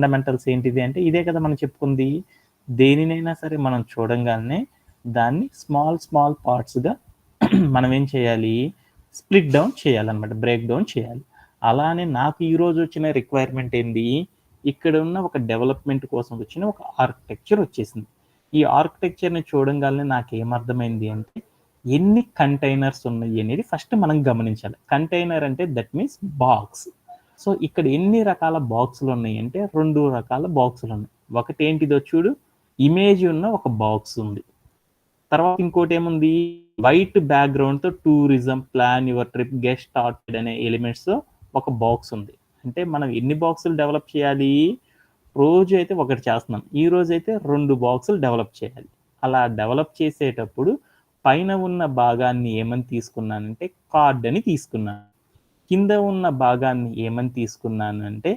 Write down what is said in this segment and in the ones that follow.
Fundamentals ఏంటిది అంటే ఇదే కదా మనం చెప్పుకుంది. దేనినైనా సరే మనం చూడంగానే దాన్ని స్మాల్ పార్ట్స్‌గా మనం ఏం చేయాలి? స్ప్లిట్ డౌన్ చేయాలన్నమాట. బ్రేక్ డౌన్ చేయాలి. అలానే నాకు ఈరోజు వచ్చిన రిక్వైర్మెంట్ ఏంది? ఇక్కడ ఉన్న ఒక డెవలప్‌మెంట్ కోసం వచ్చిన ఒక ఆర్కిటెక్చర్ వచ్చేసింది. ఈ ఆర్కిటెక్చర్‌ని చూడంగానే నాకేమర్థమైంది అంటే ఎన్ని కంటైనర్స్ ఉన్నాయి అనేది ఫస్ట్ మనం గమనించాలి. కంటైనర్ అంటే దట్ మీన్స్ బాక్స్. సో ఇక్కడ ఎన్ని రకాల బాక్సులు ఉన్నాయి అంటే 2 రకాల బాక్సులు ఉన్నాయి. ఒకటి ఏంటిదో చూడు, ఇమేజ్ ఉన్న ఒక బాక్స్ ఉంది. తర్వాత ఇంకోటి ఏముంది, వైట్ బ్యాక్గ్రౌండ్ తో tourism, plan your trip, get started అనే ఎలిమెంట్స్ ఒక బాక్స్ ఉంది. అంటే మనం ఎన్ని బాక్సులు డెవలప్ చేయాలి? రోజు అయితే ఒకటి చేస్తున్నాం, ఈ రోజు అయితే 2 బాక్సులు డెవలప్ చేయాలి. అలా డెవలప్ చేసేటప్పుడు పైన ఉన్న భాగాన్ని ఏమని తీసుకున్నానంటే కార్డ్ అని తీసుకున్నాను. కింద ఉన్న భాగాన్ని ఏమని తీసుకున్నాను అంటే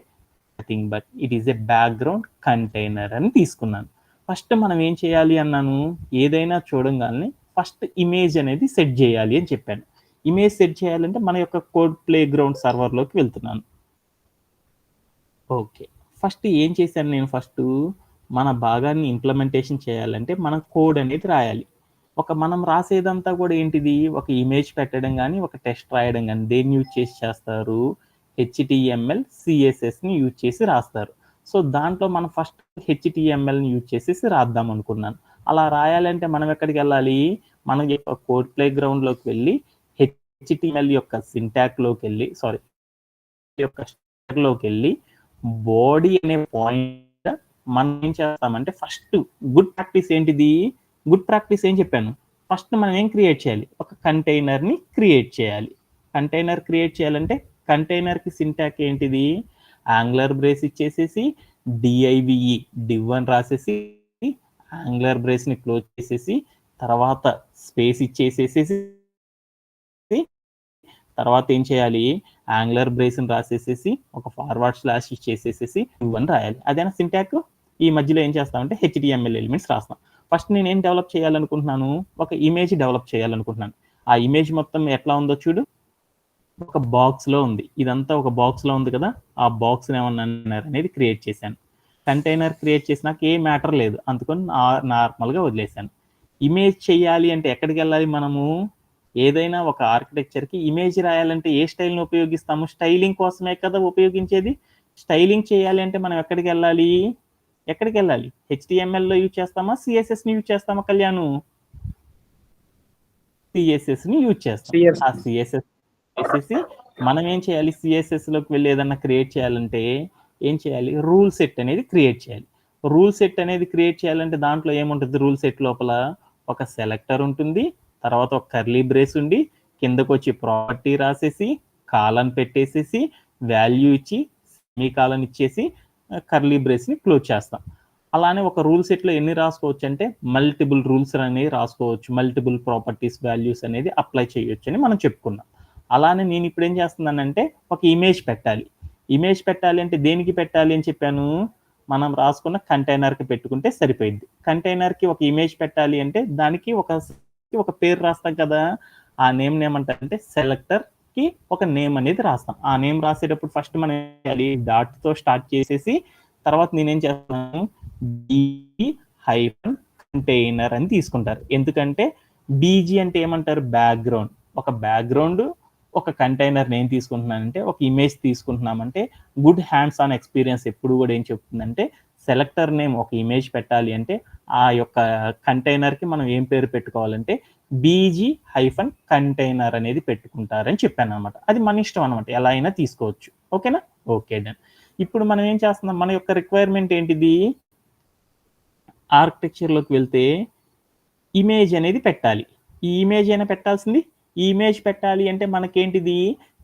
nothing but it is a background container అని తీసుకున్నాను. ఫస్ట్ మనం ఏం చేయాలి అన్నాను, ఏదైనా చూడంగానే ఫస్ట్ ఇమేజ్ అనేది సెట్ చేయాలి అని చెప్పాను. ఇమేజ్ సెట్ చేయాలంటే మన యొక్క కోడ్ ప్లే గ్రౌండ్ సర్వర్లోకి వెళ్తున్నాను. ఓకే, ఫస్ట్ ఏం చేశాను నేను, ఫస్ట్ మన భాగాన్ని ఇంప్లిమెంటేషన్ చేయాలంటే మనం కోడ్ అనేది రాయాలి. మనం రాసేదంతా కూడా ఏంటిది, ఒక ఇమేజ్ పెట్టడం కానీ ఒక టెస్ట్ రాయడం కానీ దేన్ని యూజ్ చేసి చేస్తారు? HTML CSSని యూజ్ చేసి రాస్తారు. సో దాంట్లో మనం ఫస్ట్ HTMLని యూజ్ చేసేసి రాద్దాం అనుకున్నాను. అలా రాయాలంటే మనం ఎక్కడికి వెళ్ళాలి? మనం యొక్క కోడ్ ప్లే గ్రౌండ్లోకి వెళ్ళి HTML యొక్క సింటాక్లోకి వెళ్ళి యొక్క స్టాక్లోకి వెళ్ళి బాడీ అనే పాయింట్ మనం ఏం చేస్తామంటే ఫస్ట్ గుడ్ ప్రాక్టీస్ ఏంటిది, గుడ్ ప్రాక్టీస్ ఏం చెప్పాను, ఫస్ట్ మనం ఏం క్రియేట్ చేయాలి? ఒక కంటైనర్ని క్రియేట్ చేయాలి. కంటైనర్ క్రియేట్ చేయాలంటే కంటైనర్కి సింటాక్ ఏంటిది, యాంగులర్ బ్రేస్ ఇచ్చేసేసి DIVE div అని రాసేసి యాంగులర్ బ్రేస్ని క్లోజ్ చేసేసి తర్వాత స్పేస్ ఇచ్చేసేసి తర్వాత ఏం చేయాలి, యాంగులర్ బ్రేస్ని రాసేసేసి ఒక ఫార్వర్డ్ స్లాష్ ఇచ్చేసేసి div అని రాయాలి. అదేనా సింటాక్. ఈ మధ్యలో ఏం చేస్తామంటే HTML ఎలిమెంట్స్ రాస్తాం. ఫస్ట్ నేను ఏం డెవలప్ చేయాలనుకుంటున్నాను, ఒక ఇమేజ్ డెవలప్ చేయాలనుకుంటున్నాను. ఆ ఇమేజ్ మొత్తం ఎట్లా ఉందో చూడు, ఒక బాక్స్లో ఉంది. ఇదంతా ఒక బాక్స్లో ఉంది కదా, ఆ బాక్స్ని ఏమన్నా అనేది క్రియేట్ చేశాను. కంటైనర్ క్రియేట్ చేసినాక ఏ మ్యాటర్ లేదు, అందుకని నార్మల్గా వదిలేశాను. ఇమేజ్ చేయాలి అంటే ఎక్కడికి వెళ్ళాలి మనము? ఏదైనా ఒక ఆర్కిటెక్చర్కి ఇమేజ్ రాయాలంటే ఏ స్టైల్ని ఉపయోగిస్తాము? స్టైలింగ్ కోసమే కదా ఉపయోగించేది. స్టైలింగ్ చేయాలి అంటే మనం ఎక్కడికి వెళ్ళాలి? HTMLలో యూజ్ చేస్తామా, CSSని యూజ్ చేస్తామా కళ్యాణ్? CSSని యూజ్ చేస్తాం. ఆ CSS చేసేసి మనం ఏం చేయాలి, CSSలోకి వెళ్ళి ఏదన్నా క్రియేట్ చేయాలంటే ఏం చేయాలి, రూల్ సెట్ అనేది క్రియేట్ చేయాలి. రూల్ సెట్ అనేది క్రియేట్ చేయాలంటే దాంట్లో ఏముంటుంది, రూల్ సెట్ లోపల ఒక సెలెక్టర్ ఉంటుంది, తర్వాత ఒక కర్లీ బ్రేస్ ఉండి కిందకు వచ్చి ప్రాపర్టీ రాసేసి కాలన్ పెట్టేసేసి వాల్యూ ఇచ్చి సెమీ కాలన్ ఇచ్చేసి కర్లీ బ్రేస్ని క్లోజ్ చేస్తాం. అలానే ఒక రూల్ సెట్లో ఎన్ని రాసుకోవచ్చు అంటే మల్టిపుల్ రూల్స్ అనేవి రాసుకోవచ్చు, మల్టిపుల్ ప్రాపర్టీస్ వాల్యూస్ అనేది అప్లై చేయొచ్చు అని మనం చెప్పుకున్నాం. అలానే నేను ఇప్పుడు ఏం చేస్తున్నానంటే ఒక ఇమేజ్ పెట్టాలి. ఇమేజ్ పెట్టాలి అంటే దేనికి పెట్టాలి అని చెప్పాను, మనం రాసుకున్న కంటైనర్కి పెట్టుకుంటే సరిపోయింది. కంటైనర్కి ఒక ఇమేజ్ పెట్టాలి అంటే దానికి ఒక పేరు రాస్తాం కదా, ఆ నేమ్ ఏమంటారంటే సెలెక్టర్కి ఒక నేమ్ అనేది రాస్తాం. ఆ నేమ్ రాసేటప్పుడు ఫస్ట్ మనం డాట్తో స్టార్ట్ చేసేసి తర్వాత నేనేం చేస్తాను, -కంటైనర్ అని తీసుకుంటారు. ఎందుకంటే BG అంటే ఏమంటారు, బ్యాక్గ్రౌండ్. ఒక బ్యాక్గ్రౌండ్ ఒక కంటైనర్ నేను తీసుకుంటున్నానంటే ఒక ఇమేజ్ తీసుకుంటున్నామంటే గుడ్ హ్యాండ్స్ ఆన్ ఎక్స్పీరియన్స్ ఎప్పుడు కూడా ఏం చెప్తుందంటే సెలెక్టర్ నేమ్ ఒక ఇమేజ్ పెట్టాలి అంటే ఆ యొక్క కంటైనర్కి మనం ఏం పేరు పెట్టుకోవాలంటే BG-కంటైనర్ అనేది పెట్టుకుంటారని చెప్పాను అనమాట. అది మన ఇష్టం అనమాట, ఎలా అయినా తీసుకోవచ్చు. ఓకేనా? Okay done. ఇప్పుడు మనం ఏం చేస్తున్నాం, మన యొక్క రిక్వైర్మెంట్ ఏంటిది, ఆర్కిటెక్చర్లోకి వెళ్తే ఇమేజ్ అనేది పెట్టాలి. ఈ ఇమేజ్ అయినా పెట్టాల్సింది. ఈ ఇమేజ్ పెట్టాలి అంటే మనకేంటిది,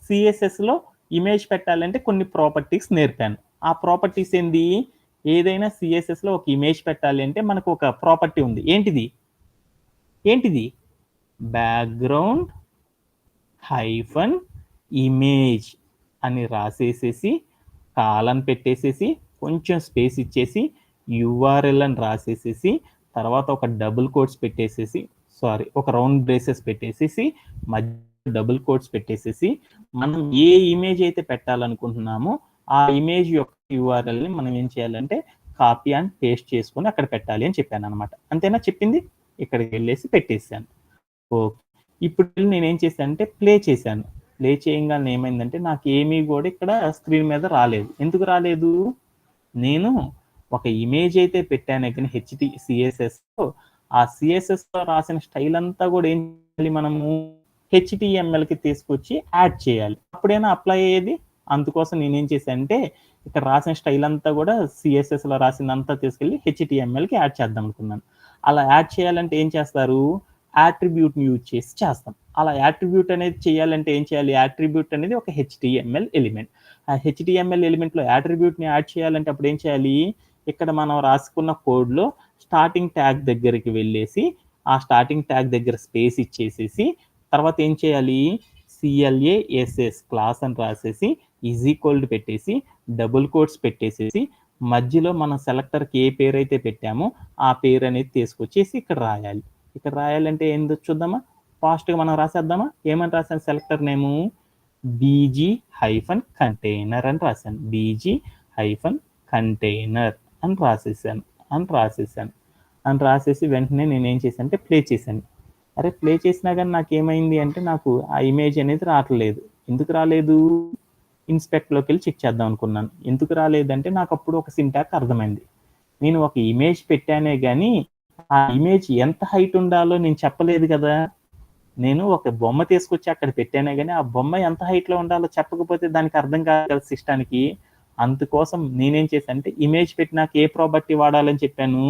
CSSలో ఇమేజ్ పెట్టాలంటే కొన్ని ప్రాపర్టీస్ నేర్పాను. ఆ ప్రాపర్టీస్ ఏంది, ఏదైనా CSSలో ఒక ఇమేజ్ పెట్టాలి అంటే మనకు ఒక ప్రాపర్టీ ఉంది. ఏంటిది బ్యాక్గ్రౌండ్ -ఇమేజ్ అని రాసేసేసి కాలన్ పెట్టేసేసి కొంచెం స్పేస్ ఇచ్చేసి URL అని రాసేసేసి తర్వాత ఒక డబుల్ కోట్స్ పెట్టేసేసి ఒక రౌండ్ బ్రేసెస్ పెట్టేసేసి మధ్య డబుల్ కోట్స్ పెట్టేసేసి మనం ఏ ఇమేజ్ అయితే పెట్టాలనుకుంటున్నామో ఆ ఇమేజ్ యొక్క యూఆర్ఎల్ని మనం ఏం చేయాలంటే కాపీ అండ్ పేస్ట్ చేసుకొని అక్కడ పెట్టాలి అని చెప్పాను అనమాట. అంతేనా చెప్పింది? ఇక్కడికి వెళ్ళేసి పెట్టేసాను. ఓకే. ఇప్పుడు నేనేం చేశానంటే ప్లే చేశాను. ప్లే చేయంగానే ఏమైందంటే నాకేమీ కూడా ఇక్కడ స్క్రీన్ మీద రాలేదు. ఎందుకు రాలేదు? నేను ఒక ఇమేజ్ అయితే పెట్టానే కానీ సిఎస్ఎస్‌లో ఆ సిఎస్ఎస్‌లో రాసిన స్టైల్ అంతా కూడా ఏం చేయాలి మనము హెచ్‌టీఎంఎల్‌కి తీసుకొచ్చి యాడ్ చేయాలి. అప్పుడైనా అప్లై అయ్యేది. అందుకోసం నేనేం చేశానంటే ఇక్కడ రాసిన స్టైల్ అంతా కూడా సిఎస్ఎస్‌లో రాసిందంతా తీసుకెళ్ళి హెచ్‌టీఎంఎల్‌కి యాడ్ చేద్దాం అనుకున్నాను. అలా యాడ్ చేయాలంటే ఏం చేస్తారు? యాట్రిబ్యూట్‌ని యూజ్ చేసి చేస్తాం. అలా యాట్రిబ్యూట్ అనేది చేయాలంటే ఏం చేయాలి? యాట్రిబ్యూట్ అనేది ఒక హెచ్‌టీఎంఎల్ ఎలిమెంట్. ఆ హెచ్‌టీఎంఎల్ ఎలిమెంట్‌లో యాట్రిబ్యూట్‌ని యాడ్ చేయాలంటే అప్పుడు ఏం చేయాలి? ఇక్కడ మనం రాసుకున్న కోడ్‌లో స్టార్టింగ్ ట్యాగ్ దగ్గరికి వెళ్ళేసి, ఆ స్టార్టింగ్ ట్యాగ్ దగ్గర స్పేస్ ఇచ్చేసేసి, తర్వాత ఏం చేయాలి? సిఎల్ఏఎస్ఎస్ క్లాస్ అని రాసేసి, ఈజ్ ఈక్వల్ టు పెట్టేసి, డబుల్ కోట్స్ పెట్టేసేసి, మధ్యలో మనం సెలెక్టర్‌కి ఏ పేరైతే పెట్టామో, ఆ పేరు అనేది తీసుకొచ్చేసి ఇక్కడ రాయాలి. ఇక్కడ రాయాలంటే ఏందో చూద్దామా? ఫాస్ట్‌గా మనం రాసేద్దామా? ఏమని రాసాను సెలెక్టర్ నేము? BG-కంటైనర్ అని రాశాను. BG-కంటైనర్ అని రాసేసి వెంటనే నేనేం చేశానంటే ప్లే చేశాను. అరే ప్లే చేసినా కానీ నాకేమైంది అంటే నాకు ఆ ఇమేజ్ అనేది రావట్లేదు. ఎందుకు రాలేదు? ఇన్స్పెక్ట్‌లోకి వెళ్ళి చెక్ చేద్దాం అనుకున్నాను. ఎందుకు రాలేదంటే నాకు అప్పుడు ఒక సింటాక్స్ అర్థమైంది. నేను ఒక ఇమేజ్ పెట్టానే గానీ ఆ ఇమేజ్ ఎంత హైట్ ఉండాలో నేను చెప్పలేదు కదా! నేను ఒక బొమ్మ తీసుకొచ్చి అక్కడ పెట్టానే గానీ ఆ బొమ్మ ఎంత హైట్‌లో ఉండాలో చెప్పకపోతే దానికి అర్థం కాదు కదా సిస్టానికి. అందుకోసం నేనేం చేశానంటే ఇమేజ్ పెట్టినాక ఏ ప్రాపర్టీ వాడాలని చెప్పాను?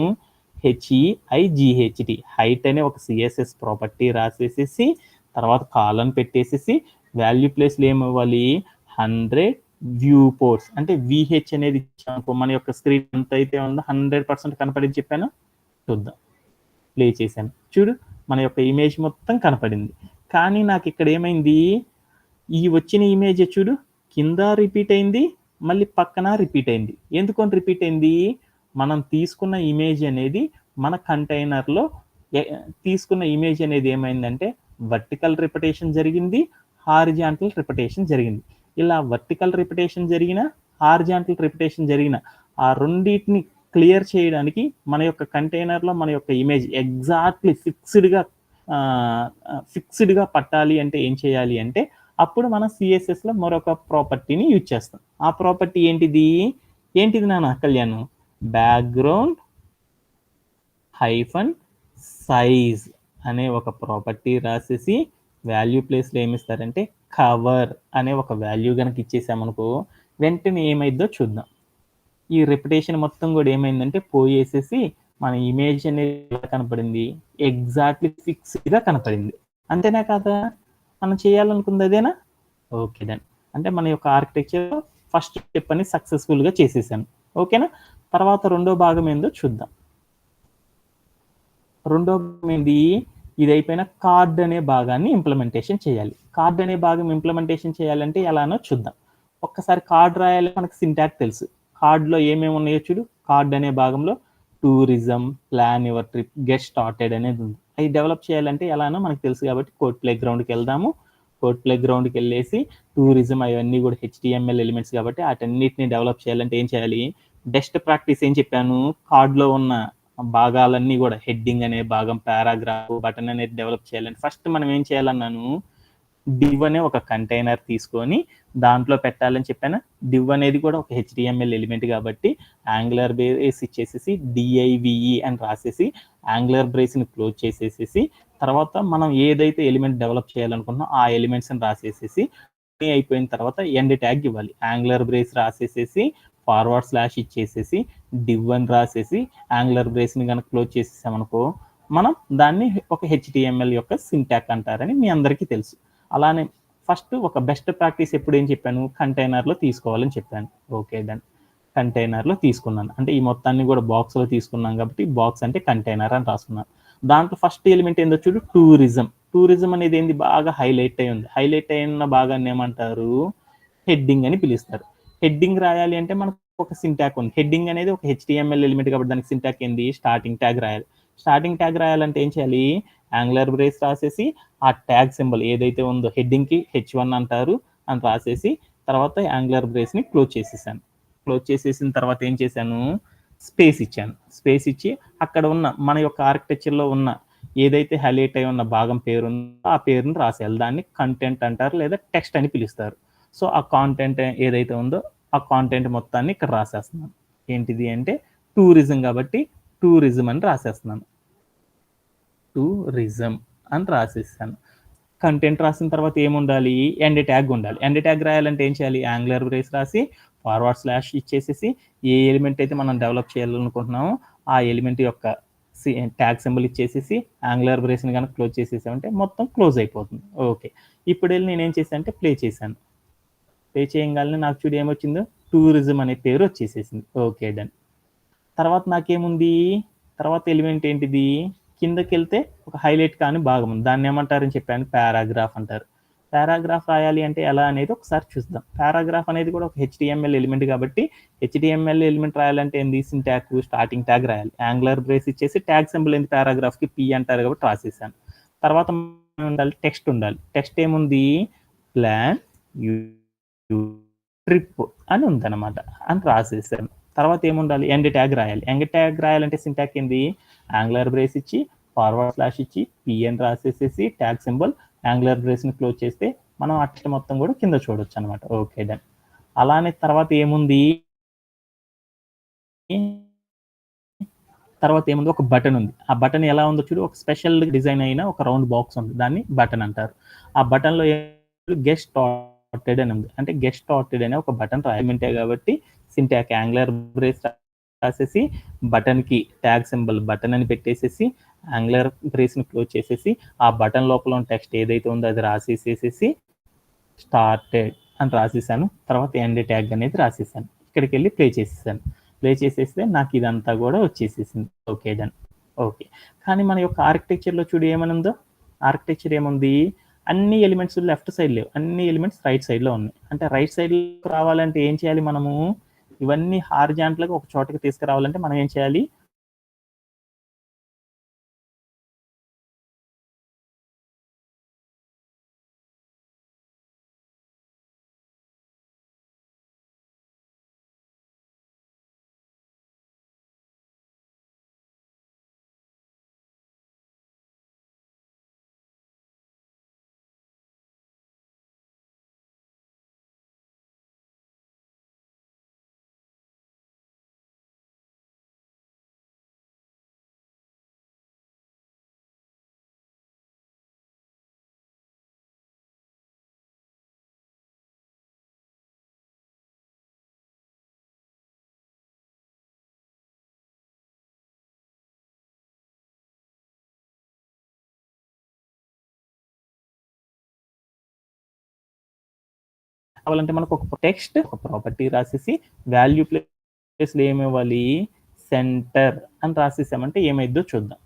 హెచ్ఈఐజీహెచ్‌టి హైట్ అనే ఒక సిఎస్ఎస్ ప్రాపర్టీ రాసేసేసి తర్వాత కాలన్ పెట్టేసేసి వాల్యూ ప్లేస్‌లో ఏమివ్వాలి? 100 వ్యూ పోర్ట్స్ అంటే వీహెచ్ అనేది ఇచ్చామనుకో మన యొక్క స్క్రీన్ ఎంత అయితే ఉందో 100% కనపడింది చెప్పాను. చూద్దాం. ప్లే చేశాను. చూడు మన యొక్క ఇమేజ్ మొత్తం కనపడింది. కానీ నాకు ఇక్కడ ఏమైంది? ఈ వచ్చిన ఇమేజ్ చూడు కింద రిపీట్ అయింది. మళ్ళీ పక్కన రిపీట్ అయింది. ఎందుకని రిపీట్ అయింది? మనం తీసుకున్న ఇమేజ్ అనేది మన కంటైనర్‌లో తీసుకున్న ఇమేజ్ అనేది ఏమైందంటే వర్టికల్ రిపిటేషన్ జరిగింది. హారిజాంటల్ రిపిటేషన్ జరిగింది. ఇలా వర్టికల్ రిపిటేషన్ జరిగిన, హారిజాంటల్ రిపిటేషన్ జరిగిన ఆ రెండిటిని క్లియర్ చేయడానికి మన యొక్క కంటైనర్‌లో మన యొక్క ఇమేజ్ ఎగ్జాక్ట్‌లీ ఫిక్స్‌డ్‌గా పట్టాలి అంటే ఏం చేయాలి అంటే అప్పుడు మనం సిఎస్ఎస్‌లో మరొక ప్రాపర్టీని యూజ్ చేస్తాం. ఆ ప్రాపర్టీ ఏంటిది? ఏంటిది నాన్న కళ్యాణ్? బ్యాక్‌గ్రౌండ్ హైఫన్ సైజ్ అనే ఒక ప్రాపర్టీ రాసేసి వాల్యూ ప్లేస్‌లో ఏమిస్తారంటే కవర్ అనే ఒక వాల్యూ గనక ఇచ్చేసామనుకో వెంటనే ఏమైద్దో చూద్దాం. ఈ రిపిటేషన్ మొత్తం కూడా ఏమైందంటే పోయేసేసి మన ఇమేజ్ అనేది ఎలా కనపడింది? ఎగ్జాక్ట్‌లీ ఫిక్స్‌డ్‌గా కనపడింది. అంతేనా కాదా? మనం చేయాలనుకుంది అదేనా? Okay done. అంటే మన యొక్క ఆర్కిటెక్చర్ ఫస్ట్ స్టెప్ అనేది సక్సెస్‌ఫుల్‌గా చేసేసాను. ఓకేనా? తర్వాత రెండో భాగం ఏందో చూద్దాం. రెండో భాగం ఏంది? ఇది అయిపోయిన కార్డ్ అనే భాగాన్ని ఇంప్లిమెంటేషన్ చేయాలి. కార్డ్ అనే భాగం ఇంప్లిమెంటేషన్ చేయాలంటే ఎలానో చూద్దాం. ఒక్కసారి కార్డ్ రాయాలి మనకు సింటాక్స్ తెలుసు. కార్డ్‌లో ఏమేమి ఉన్నాయో చూడు. కార్డ్ అనే భాగంలో tourism, plan your trip, get started అనేది ఉంది. అవి డెవలప్ చేయాలంటే ఎలానో మనకు తెలుసు కాబట్టి కోడ్ ప్లే గ్రౌండ్‌కి వెళ్దాము. కోడ్ ప్లే గ్రౌండ్‌కి వెళ్ళేసి టూరిజం అవన్నీ కూడా హెచ్టీఎంఎల్ ఎలిమెంట్స్ కాబట్టి వాటన్నిటిని డెవలప్ చేయాలంటే ఏం చేయాలి? బెస్ట్ ప్రాక్టీస్ ఏం చెప్పాను? కార్డ్‌లో ఉన్న భాగాలన్నీ కూడా హెడ్డింగ్ అనే భాగం, పారాగ్రాఫ్, బటన్ అనేది డెవలప్ చేయాలంటే ఫస్ట్ మనం ఏం చేయాలన్నాను? డివ్ అనే ఒక కంటైనర్ తీసుకొని దాంట్లో పెట్టాలని చెప్పాను. డివ్ అనేది కూడా ఒక హెచ్టీఎంఎల్ ఎలిమెంట్ కాబట్టి యాంగులర్ బ్రేస్ ఇచ్చేసేసి డిఐవిఈ అని రాసేసి యాంగులర్ బ్రేస్ని క్లోజ్ చేసేసేసి తర్వాత మనం ఏదైతే ఎలిమెంట్ డెవలప్ చేయాలనుకుంటున్నాం ఆ ఎలిమెంట్స్ని రాసేసేసి అయిపోయిన తర్వాత ఎండ్ ట్యాగ్ ఇవ్వాలి. యాంగులర్ బ్రేస్ రాసేసేసి ఫార్వర్డ్ స్లాష్ ఇచ్చేసేసి డివ్ అని రాసేసి యాంగులర్ బ్రేస్ని కనుక క్లోజ్ చేసేసామనుకో మనం దాన్ని ఒక హెచ్టీఎంఎల్ యొక్క సింటాక్ అంటారని మీ అందరికీ తెలుసు. అలానే ఫస్ట్ ఒక బెస్ట్ ప్రాక్టీస్ ఎప్పుడు ఏం చెప్పాను? కంటైనర్లో తీసుకోవాలని చెప్పాను. Okay done. కంటైనర్లో తీసుకున్నాను. అంటే ఈ మొత్తాన్ని కూడా బాక్స్లో తీసుకున్నాం కాబట్టి బాక్స్ అంటే కంటైనర్ అని రాసుకున్నాను. దాంట్లో ఫస్ట్ ఎలిమెంట్ ఏందో చూడు టూరిజం. టూరిజం అనేది ఏంది బాగా హైలైట్ అయి ఉంది. హైలైట్ అయిన భాగాన్ని ఏమంటారు? హెడ్డింగ్ అని పిలుస్తారు. హెడ్డింగ్ రాయాలి అంటే మనకు ఒక సింటాక్ ఉంది. హెడ్డింగ్ అనేది ఒక హెచ్టీఎంఎల్ ఎలిమెంట్ కాబట్టి దానికి సింటాక్ ఏంది? స్టార్టింగ్ ట్యాగ్ రాయాలి. స్టార్టింగ్ ట్యాగ్ రాయాలంటే ఏం చేయాలి? యాంగులర్ బ్రేస్ రాసేసి ఆ ట్యాగ్ సింబల్ ఏదైతే ఉందో హెడ్డింగ్‌కి H1 అంటారు అని రాసేసి తర్వాత యాంగులర్ బ్రేస్ని క్లోజ్ చేసేసాను. క్లోజ్ చేసేసిన తర్వాత ఏం చేశాను, స్పేస్ ఇచ్చాను. స్పేస్ ఇచ్చి అక్కడ ఉన్న మన యొక్క ఆర్కిటెక్చర్లో ఉన్న ఏదైతే హైలైట్ అయి ఉన్న భాగం పేరు ఉందో ఆ పేరుని రాసేయాలి. దాన్ని కంటెంట్ అంటారు లేదా టెక్స్ట్ అని పిలుస్తారు. సో ఆ కాంటెంట్ ఏదైతే ఉందో ఆ కాంటెంట్ మొత్తాన్ని ఇక్కడ రాసేస్తున్నాను. ఏంటిది అంటే టూరిజం కాబట్టి టూరిజం అని రాసేస్తున్నాను. టూరిజం అని రాసేసాను. కంటెంట్ రాసిన తర్వాత ఏముండాలి, ఎండ్ ట్యాగ్ ఉండాలి. ఎండ్ ట్యాగ్ రాయాలంటే ఏం చేయాలి, యాంగులర్ బ్రేస్ రాసి ఫార్వర్డ్ స్లాష్ ఇచ్చేసేసి ఏ ఎలిమెంట్ అయితే మనం డెవలప్ చేయాలనుకుంటున్నామో ఆ ఎలిమెంట్ యొక్క ట్యాగ్ సింబల్ ఇచ్చేసేసి యాంగులర్ బ్రేస్ని కనుక క్లోజ్ చేసేసామంటే మొత్తం క్లోజ్ అయిపోతుంది. ఓకే, ఇప్పుడు వెళ్ళి నేను ఏం చేశాను అంటే ప్లే చేశాను. ప్లే చేయగానే నాకు చూడు ఏమొచ్చిందో టూరిజం అనే పేరు వచ్చేసేసింది. Okay done. తర్వాత నాకేముంది, తర్వాత ఎలిమెంట్ ఏంటిది, కిందకి వెళ్తే ఒక హైలైట్ కాని భాగం ఉంది. దాన్ని ఏమంటారని చెప్పాను, పారాగ్రాఫ్ అంటారు. పారాగ్రాఫ్ రాయాలి అంటే ఎలా అనేది ఒకసారి చూద్దాం. పారాగ్రాఫ్ అనేది కూడా ఒక HTML ఎలిమెంట్ కాబట్టి HTML ఎలిమెంట్ రాయాలంటే ఏంది, సింటాక్ స్టార్టింగ్ ట్యాగ్ రాయాలి. యాంగులర్ బ్రేస్ ఇచ్చేసి ట్యాగ్ సింబల్ ఏంది, పారాగ్రాఫ్కి P అంటారు కాబట్టి రాసేసాను. తర్వాత ఉండాలి, టెక్స్ట్ ఉండాలి. టెక్స్ట్ ఏముంది, ప్లాన్ ట్రిప్ అని ఉందన్నమాట అని రాసేసాను. తర్వాత ఏముండాలి, ఎండ్ ట్యాగ్ రాయాలి. ఎండ్ ట్యాగ్ రాయాలంటే సింటాక్ ఏంది, యాంగులర్ బ్రేస్ ఇచ్చి ఫార్వర్డ్ స్లాష్ ఇచ్చి P అని రాసేసేసి ట్యాగ్ సింబల్ యాంగులర్ బ్రేస్ని క్లోజ్ చేస్తే మనం అట్ట మొత్తం కూడా కింద చూడొచ్చు అనమాట. Okay done. అలానే తర్వాత ఏముంది, తర్వాత ఏముంది, ఒక బటన్ ఉంది. ఆ బటన్ ఎలా ఉందో చూడు, ఒక స్పెషల్ డిజైన్ అయిన ఒక రౌండ్ బాక్స్ ఉంది, దాన్ని బటన్ అంటారు. ఆ బటన్లో గెట్ స్టార్టెడ్ అని ఉంది. అంటే గెట్ స్టార్టెడ్ అనే ఒక బటన్ రాయమంటే కాబట్టి సింటాక్ యాంగులర్ బ్రేస్ రాసేసి బటన్కి ట్యాగ్ సింబల్ బటన్ అని పెట్టేసేసి యాంగులర్ బ్రేస్ని క్లోజ్ చేసేసి ఆ బటన్ లోపల ఉన్న టెక్స్ట్ ఏదైతే ఉందో అది రాసేసేసి స్టార్టెడ్ అని రాసేసాను. తర్వాత ఎండ్ ట్యాగ్ అనేది రాసేసాను. ఇక్కడికి వెళ్ళి ప్లే చేసేసాను. ప్లే చేసేస్తే నాకు ఇదంతా కూడా వచ్చేసేసింది. Okay done. ఓకే, కానీ మన యొక్క ఆర్కిటెక్చర్లో చూడు ఏమని ఉందో, ఆర్కిటెక్చర్ ఏముంది, అన్ని ఎలిమెంట్స్ లెఫ్ట్ సైడ్ లేవు, అన్ని ఎలిమెంట్స్ రైట్ సైడ్లో ఉన్నాయి. అంటే రైట్ సైడ్లో రావాలంటే ఏం చేయాలి, మనము ఇవన్నీ హారిజాంటల్గా ఒక చోటకి తీసుకురావాలంటే మనం ఏం చేయాలి, కావాలంటే మనకు ఒక టెక్స్ట్ ఒక ప్రాపర్టీ రాసేసి వాల్యూ ప్లేస్లో ఏమివ్వాలి, సెంటర్ అని రాసేసామంటే ఏమైద్దో చూద్దాం.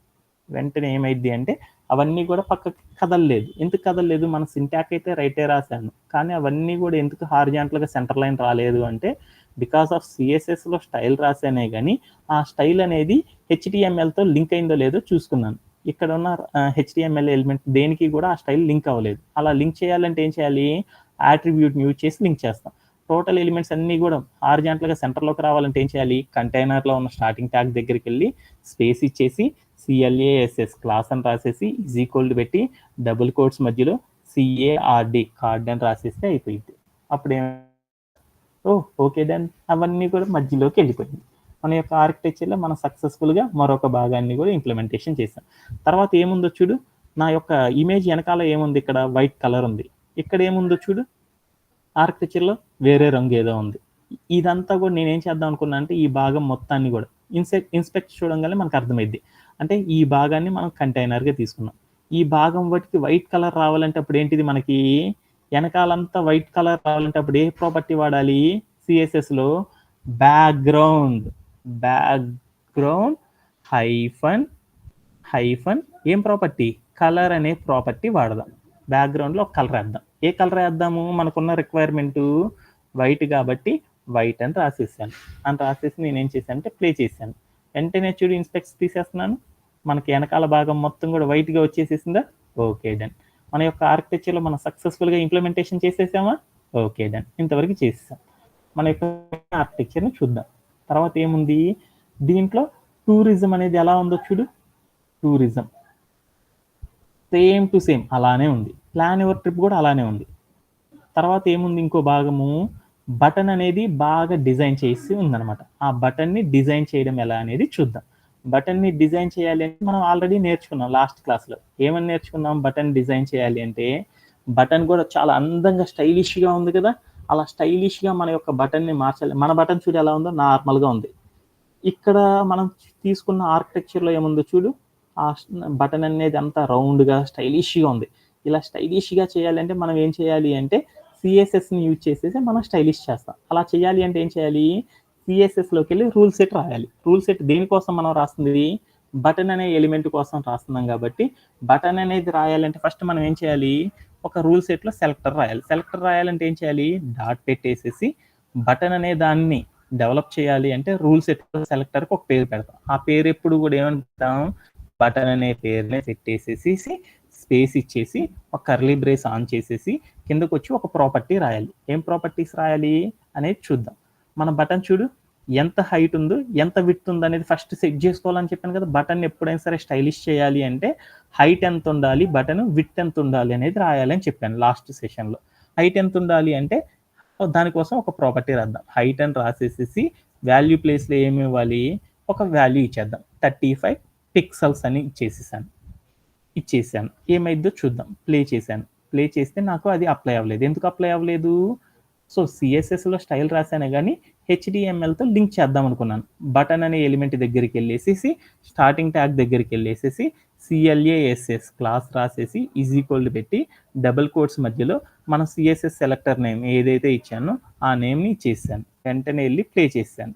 వెంటనే ఏమైద్ది అంటే అవన్నీ కూడా పక్కకి కదలలేదు. ఎందుకు కదలలేదు, మన సింటాక్ అయితే రైటే రాశాను, కానీ అవన్నీ కూడా ఎందుకు హారిజాంటల్గా సెంటర్ లైన్ రాలేదు అంటే బికాస్ ఆఫ్ సిఎస్ఎస్లో స్టైల్ రాసానే కానీ ఆ స్టైల్ అనేది HTMLతో లింక్ అయిందో లేదో చూసుకున్నాను. ఇక్కడ ఉన్న HTML ఎలిమెంట్ దేనికి కూడా ఆ స్టైల్ లింక్ అవ్వలేదు. అలా లింక్ చేయాలంటే ఏం చేయాలి, యాట్రిబ్యూట్ని యూజ్ చేసి లింక్ చేస్తాం. టోటల్ ఎలిమెంట్స్ అన్నీ కూడా హారిజాంటల్గా సెంటర్లోకి రావాలంటే ఏం చేయాలి, కంటైనర్లో ఉన్న స్టార్టింగ్ ట్యాగ్ దగ్గరికి వెళ్ళి స్పేస్ ఇచ్చేసి CLASS క్లాస్ అని రాసేసి = పెట్టి డబుల్ కోట్స్ మధ్యలో CARD కార్డ్ అని రాసేస్తే అయిపోయింది. అప్పుడు ఓకే డన్, అవన్నీ కూడా మధ్యలోకి వెళ్ళిపోయింది. మన యొక్క ఆర్కిటెక్చర్లో మనం సక్సెస్ఫుల్గా మరొక భాగాన్ని కూడా ఇంప్లిమెంటేషన్ చేసాం. తర్వాత ఏముందో చూడు, నా యొక్క ఇమేజ్ వెనకాల ఏముంది, ఇక్కడ వైట్ కలర్ ఉంది. ఇక్కడ ఏముందో చూడు, ఆర్కిటెక్చర్లో వేరే రంగు ఏదో ఉంది. ఇదంతా కూడా నేనేం చేద్దాం అనుకున్నా అంటే ఈ భాగం మొత్తాన్ని కూడా ఇన్స్పెక్ట్ చూడంగానే మనకు అర్థమైద్ది. అంటే ఈ భాగాన్ని మనం కంటైనర్గా తీసుకున్నాం. ఈ భాగం వాటికి వైట్ కలర్ రావాలంటే అప్పుడు ఏంటిది, మనకి వెనకాలంతా వైట్ కలర్ రావాలంటే అప్పుడు ఏ ప్రాపర్టీ వాడాలి, సిఎస్ఎస్లో బ్యాక్గ్రౌండ్ హైఫన్ ఏం ప్రాపర్టీ, కలర్ అనే ప్రాపర్టీ వాడదాం. బ్యాక్గ్రౌండ్లో ఒక కలర్ వేద్దాం. ఏ కలర్ వేద్దాము, మనకున్న రిక్వైర్మెంట్ వైట్ కాబట్టి వైట్ అని రాసేసాను. అని రాసేసి నేనేం చేశాను అంటే ప్లే చేశాను. వెంటనే చూడు ఇన్స్పెక్ట్స్ తీసేస్తున్నాను, మనకి వెనకాల భాగం మొత్తం కూడా వైట్గా వచ్చేసేసిందా. Okay done. మన యొక్క ఆర్కిటెక్చర్లో మనం సక్సెస్ఫుల్గా ఇంప్లిమెంటేషన్ చేసేసామా. Okay done. ఇంతవరకు చేసేసాం. మన యొక్క ఆర్కిటెక్చర్‌ని చూద్దాం. తర్వాత ఏముంది? దీంట్లో టూరిజం అనేది ఎలా ఉందో చూడు. టూరిజం. సేమ్ టు సేమ్ అలానే ఉంది. ప్లాన్ యువర్ ట్రిప్ కూడా అలానే ఉంది. తర్వాత ఏముంది ఇంకో భాగము? బటన్ అనేది బాగా డిజైన్ చేసి ఉందనమాట. ఆ బటన్‌ని డిజైన్ చేయడం ఎలా అనేది చూద్దాం. బటన్‌ని డిజైన్ చేయాలి అంటే మనం ఆల్రెడీ నేర్చుకున్నాం లాస్ట్ క్లాస్‌లో. ఏమని నేర్చుకున్నాం బటన్ డిజైన్ చేయాలి అంటే? బటన్ కూడా చాలా అందంగా స్టైలిష్‌గా ఉంది కదా! అలా స్టైలిష్‌గా మన యొక్క బటన్‌ని మార్చాలి. మన బటన్ చూడు ఎలా ఉందో నార్మల్‌గా ఉంది. ఇక్కడ మనం తీసుకున్న ఆర్కిటెక్చర్‌లో ఏముందో చూడు. ఆ బటన్ అనేది అంతా రౌండ్‌గా స్టైలిష్‌గా ఉంది. ఇలా స్టైలిష్‌గా చేయాలంటే మనం ఏం చేయాలి అంటే సీఎస్ఎస్‌ని యూజ్ చేసేసి మనం స్టైలిష్ చేస్తాం. అలా చేయాలి అంటే ఏం చేయాలి? సీఎస్ఎస్‌లోకెళ్ళి రూల్ సెట్ రాయాలి. రూల్ సెట్ దేనికోసం మనం రాస్తుంది? బటన్ అనే ఎలిమెంట్ కోసం రాస్తున్నాం కాబట్టి బటన్ అనేది రాయాలంటే ఫస్ట్ మనం ఏం చేయాలి? ఒక రూల్ సెట్‌లో సెలెక్టర్ రాయాలి. సెలెక్టర్ రాయాలంటే ఏం చేయాలి? డాట్ పెట్టేసేసి బటన్ అనే దాన్ని డెవలప్ చేయాలి అంటే రూల్ సెట్ సెలెక్టర్కి ఒక పేరు పెడతాం. ఆ పేరు ఎప్పుడు కూడా ఏమంటాం? బటన్ అనే పేరునే పెట్టేసేసి స్పేస్ ఇచ్చేసి ఒక కర్లీ బ్రేస్ ఆన్ చేసేసి కిందకు వచ్చి ఒక ప్రాపర్టీ రాయాలి. ఏం ప్రాపర్టీస్ రాయాలి అనేది చూద్దాం. మన బటన్ చూడు ఎంత హైట్ ఉందో ఎంత విడ్త్ ఉందో అనేది ఫస్ట్ సెట్ చేసుకోవాలని చెప్పాను కదా. బటన్ ఎప్పుడైనా సరే స్టైలిష్ చేయాలి అంటే హైట్ ఎంత ఉండాలి, బటన్ విడ్త్ ఎంత ఉండాలి అనేది రాయాలి అని చెప్పాను లాస్ట్ సెషన్లో. హైట్ ఎంత ఉండాలి అంటే దానికోసం ఒక ప్రాపర్టీ రాద్దాం. హైట్ అని రాసేసేసి వాల్యూ ప్లేస్లో ఏమి ఇవ్వాలి? ఒక వాల్యూ ఇచ్చేద్దాం. 35 పిక్సెల్స్ అని ఇచ్చేసాను. ఏమైద్దో చూద్దాం. ప్లే చేశాను. ప్లే చేస్తే నాకు అది అప్లై అవ్వలేదు. ఎందుకు అప్లై అవ్వలేదు? సో సిఎస్ఎస్లో స్టైల్ రాశాను కానీ హెచ్డిఎంఎల్తో లింక్ చేద్దాం అనుకున్నాను. బటన్ అనే ఎలిమెంట్ దగ్గరికి వెళ్ళేసేసి స్టార్టింగ్ ట్యాగ్ దగ్గరికి వెళ్ళేసేసి సిఎల్ఏఎస్ఎస్ క్లాస్ రాసేసి ఈజ్ ఈక్వల్ పెట్టి డబుల్ కోట్స్ మధ్యలో మనం సిఎస్ఎస్ సెలెక్టర్ నేమ్ ఏదైతే ఇచ్చానో ఆ నేమ్ని ఇచ్చేసాను. వెంటనే వెళ్ళి ప్లే చేశాను.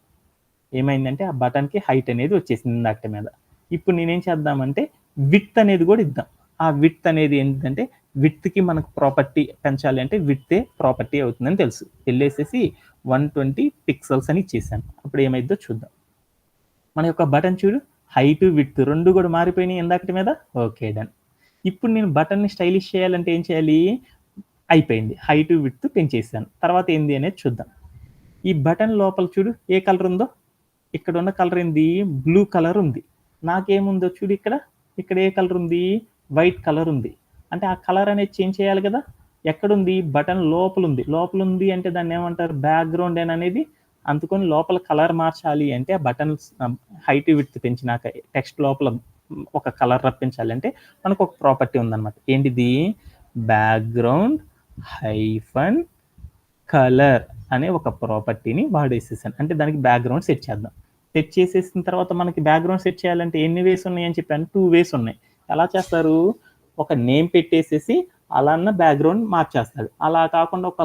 ఏమైందంటే ఆ బటన్కి హైట్ అనేది వచ్చేసింది ఇందాక మీద. ఇప్పుడు నేనేం చేద్దామంటే విడ్త్ అనేది కూడా ఇద్దాం. ఆ విడ్త్ అనేది ఏంటంటే విడ్త్కి మనకు ప్రాపర్టీ పెంచాలి అంటే విడ్తే ప్రాపర్టీ అవుతుందని తెలుసు. వెళ్ళేసేసి 120 పిక్సెల్స్ అని ఇచ్చేసాను. అప్పుడు ఏమైద్దో చూద్దాం. మన యొక్క బటన్ చూడు హైట్ విడ్త్ రెండు కూడా మారిపోయినాయి ఇందాకటి మీద. Okay done. ఇప్పుడు నేను బటన్ని స్టైలిష్ చేయాలంటే ఏం చేయాలి? అయిపోయింది. హైట్ విడ్త్ పెంచేసాను. తర్వాత ఏంది అనేది చూద్దాం. ఈ బటన్ లోపల చూడు ఏ కలర్ ఉందో? ఇక్కడ ఉన్న కలర్ ఏంది? బ్లూ కలర్ ఉంది. నాకేముందో చూడు ఇక్కడ. ఇక్కడ ఏ కలర్ ఉంది? వైట్ కలర్ ఉంది. అంటే ఆ కలర్ అనేది చేంజ్ చేయాలి కదా! ఎక్కడుంది? బటన్ లోపలుంది. లోపలుంది అంటే దాన్ని ఏమంటారు? బ్యాక్‌గ్రౌండ్ అనేది అందుకని లోపల కలర్ మార్చాలి అంటే ఆ బటన్స్ హైట్ విడ్త్ పెంచినాక టెక్స్ట్ లోపల ఒక కలర్ రప్పించాలి అంటే మనకు ఒక ప్రాపర్టీ ఉందన్నమాట. ఏంటిది? బ్యాక్‌గ్రౌండ్ హైఫన్ కలర్ అనే ఒక ప్రాపర్టీని వాడేసేసాను. అంటే దానికి బ్యాక్‌గ్రౌండ్ సెట్ చేద్దాం. సెట్ చేసేసిన తర్వాత మనకి బ్యాక్‌గ్రౌండ్ సెట్ చేయాలంటే ఎన్ని వేస్ ఉన్నాయని చెప్పాను? 2 వేస్ ఉన్నాయి. ఎలా చేస్తారు? ఒక నేమ్ పెట్టేసేసి అలా అన్న బ్యాక్‌గ్రౌండ్ మార్చేస్తాడు. అలా కాకుండా ఒక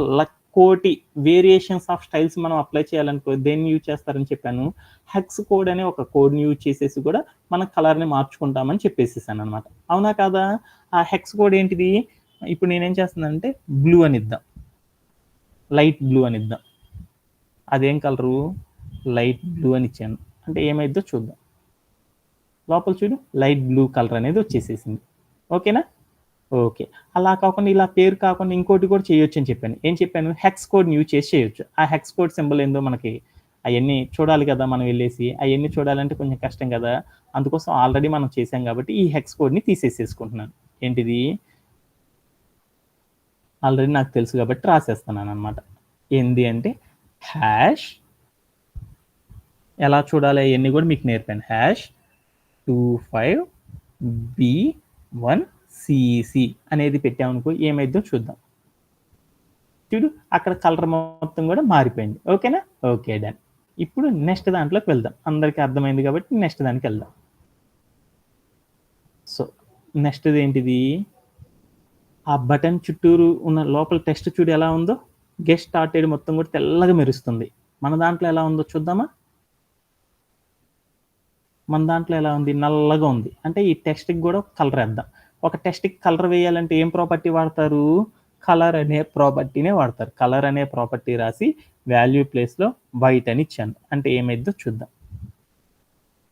కోటి వేరియేషన్స్ ఆఫ్ స్టైల్స్ మనం అప్లై చేయాలనుకో దేన్ని యూజ్ చేస్తారని చెప్పాను? హెక్స్ కోడ్ అనే ఒక కోడ్‌ని యూజ్ చేసేసి కూడా మనం కలర్‌ని మార్చుకుంటామని చెప్పేసేసాననమాట. అవునా కాదా? ఆ హెక్స్ కోడ్ ఏంటిది? ఇప్పుడు నేనేం చేస్తున్నానంటే బ్లూ అని ఇద్దాం. లైట్ బ్లూ అని ఇద్దాం. అదేం కలరు? లైట్ బ్లూ అని ఇచ్చాను. అంటే ఏమైద్దో చూద్దాం. లోపల చూడు లైట్ బ్లూ కలర్ అనేది వచ్చేసేసింది. ఓకేనా? ఓకే. అలా కాకుండా ఇలా పేరు కాకుండా ఇంకోటి కూడా చేయొచ్చు అని చెప్పాను. ఏం చెప్పాను? హెక్స్ కోడ్‌ని యూజ్ చేసి చేయొచ్చు. ఆ హెక్స్ కోడ్ సింబల్ ఏందో మనకి అయన్నీ చూడాలి కదా! మనం వెళ్ళేసి. అయన్నీ చూడాలంటే కొంచెం కష్టం కదా! అందుకోసం ఆల్రెడీ మనం చేసాం కాబట్టి ఈ హెక్స్ కోడ్‌ని తీసేసేసుకుంటున్నాను. ఏంటిది? ఆల్రెడీ నాకు తెలుసు కాబట్టి రాసేస్తున్నాననమాట. ఏంది అంటే హ్యాష్ ఎలా చూడాలి అవన్నీ కూడా మీకు నేర్పాను. హ్యాష్ 25B1CC అనేది పెట్టామనుకో ఏమైద్దో చూద్దాం. చూడు అక్కడ కలర్ మొత్తం కూడా మారిపోయింది. ఓకేనా? Okay done. ఇప్పుడు నెక్స్ట్ దాంట్లోకి వెళ్దాం. అందరికీ అర్థమైంది కాబట్టి నెక్స్ట్ దానికి వెళ్దాం. సో నెక్స్ట్‌ది ఏంటిది? ఆ బటన్ చుట్టూరు ఉన్న లోపల టెక్స్ట్ చూడు ఎలా ఉందో? గెట్ స్టార్టెడ్ మొత్తం కూడా తెల్లగా మెరుస్తుంది. మన దాంట్లో ఎలా ఉందో చూద్దామా? మన దాంట్లో ఎలా ఉంది? నల్లగా ఉంది. అంటే ఈ టెక్స్ట్‌కి కూడా కలర్ ఏద్దాం. ఒక టెక్స్ట్‌కి కలర్ వేయాలంటే ఏం ప్రాపర్టీ వాడతారు? కలర్ అనే ప్రాపర్టీనే వాడతారు. కలర్ అనే ప్రాపర్టీ రాసి వాల్యూ ప్లేస్‌లో వైట్ అని ఇచ్చాను. అంటే ఏమైద్దో చూద్దాం.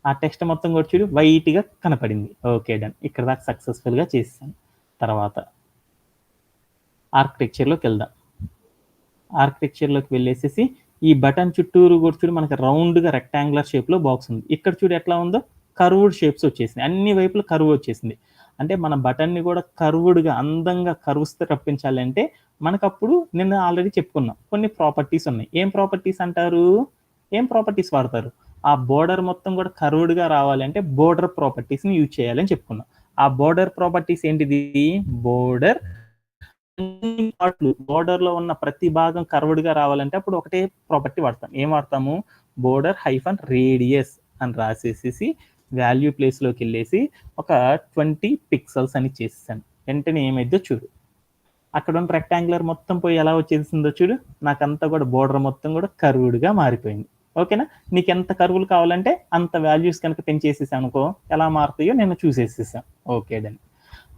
ఆ టెక్స్ట్ మొత్తం కూడా చూడు వైట్‌గా కనపడింది. Okay done. ఇక్కడ దాకా సక్సెస్‌ఫుల్‌గా చేసేసాను. తర్వాత ఆర్కిటెక్చర్‌లోకి వెళ్దాం. ఆర్కిటెక్చర్లోకి వెళ్ళేసేసి ఈ బటన్ చుట్టూరు కూడా చూడు మనకి రౌండ్గా రెక్టాంగులర్ షేప్లో బాక్స్ ఉంది. ఇక్కడ చూడు ఎట్లా ఉందో కర్వ్డ్ షేప్స్ వచ్చేసింది, అన్ని వైపులు కర్వ్ వచ్చేసింది. అంటే మన బటన్ని కూడా కర్వ్డ్గా అందంగా కర్వ్స్తో రప్పించాలంటే మనకప్పుడు నేను ఆల్రెడీ చెప్పుకున్నాం కొన్ని ప్రాపర్టీస్ ఉన్నాయి. ఏం ప్రాపర్టీస్ అంటారు, ఏం ప్రాపర్టీస్ వాడతారు? ఆ బోర్డర్ మొత్తం కూడా కర్వ్డ్గా రావాలి అంటే బోర్డర్ ప్రాపర్టీస్ని యూజ్ చేయాలని చెప్పుకున్నాం. ఆ బోర్డర్ ప్రాపర్టీస్ ఏంటిది, బోర్డర్ బోర్డర్ లో ఉన్న ప్రతి భాగం కర్వ్డ్ గా రావాలంటే అప్పుడు ఒకటే ప్రాపర్టీ వాడతాం. ఏం వాడతాము, బోర్డర్ హైఫన్ రేడియస్ అని రాసేసేసి వాల్యూ ప్లేస్ లోకి వెళ్ళేసి ఒక 20 పిక్సెల్స్ అని చేసేసాను. వెంటనే ఏమైందో చూడు, అక్కడ ఉన్న రెక్టాంగులర్ మొత్తం పోయి ఎలా వచ్చేసిందో చూడు, నాకంతా కూడా బోర్డర్ మొత్తం కూడా కర్వ్డ్ గా మారిపోయింది. ఓకేనా, నీకు ఎంత కర్వులు కావాలంటే అంత వాల్యూస్ కనుక పెంచేసేసాను అనుకో ఎలా మారుతాయో నేను చూసేసేసాను. Okay done.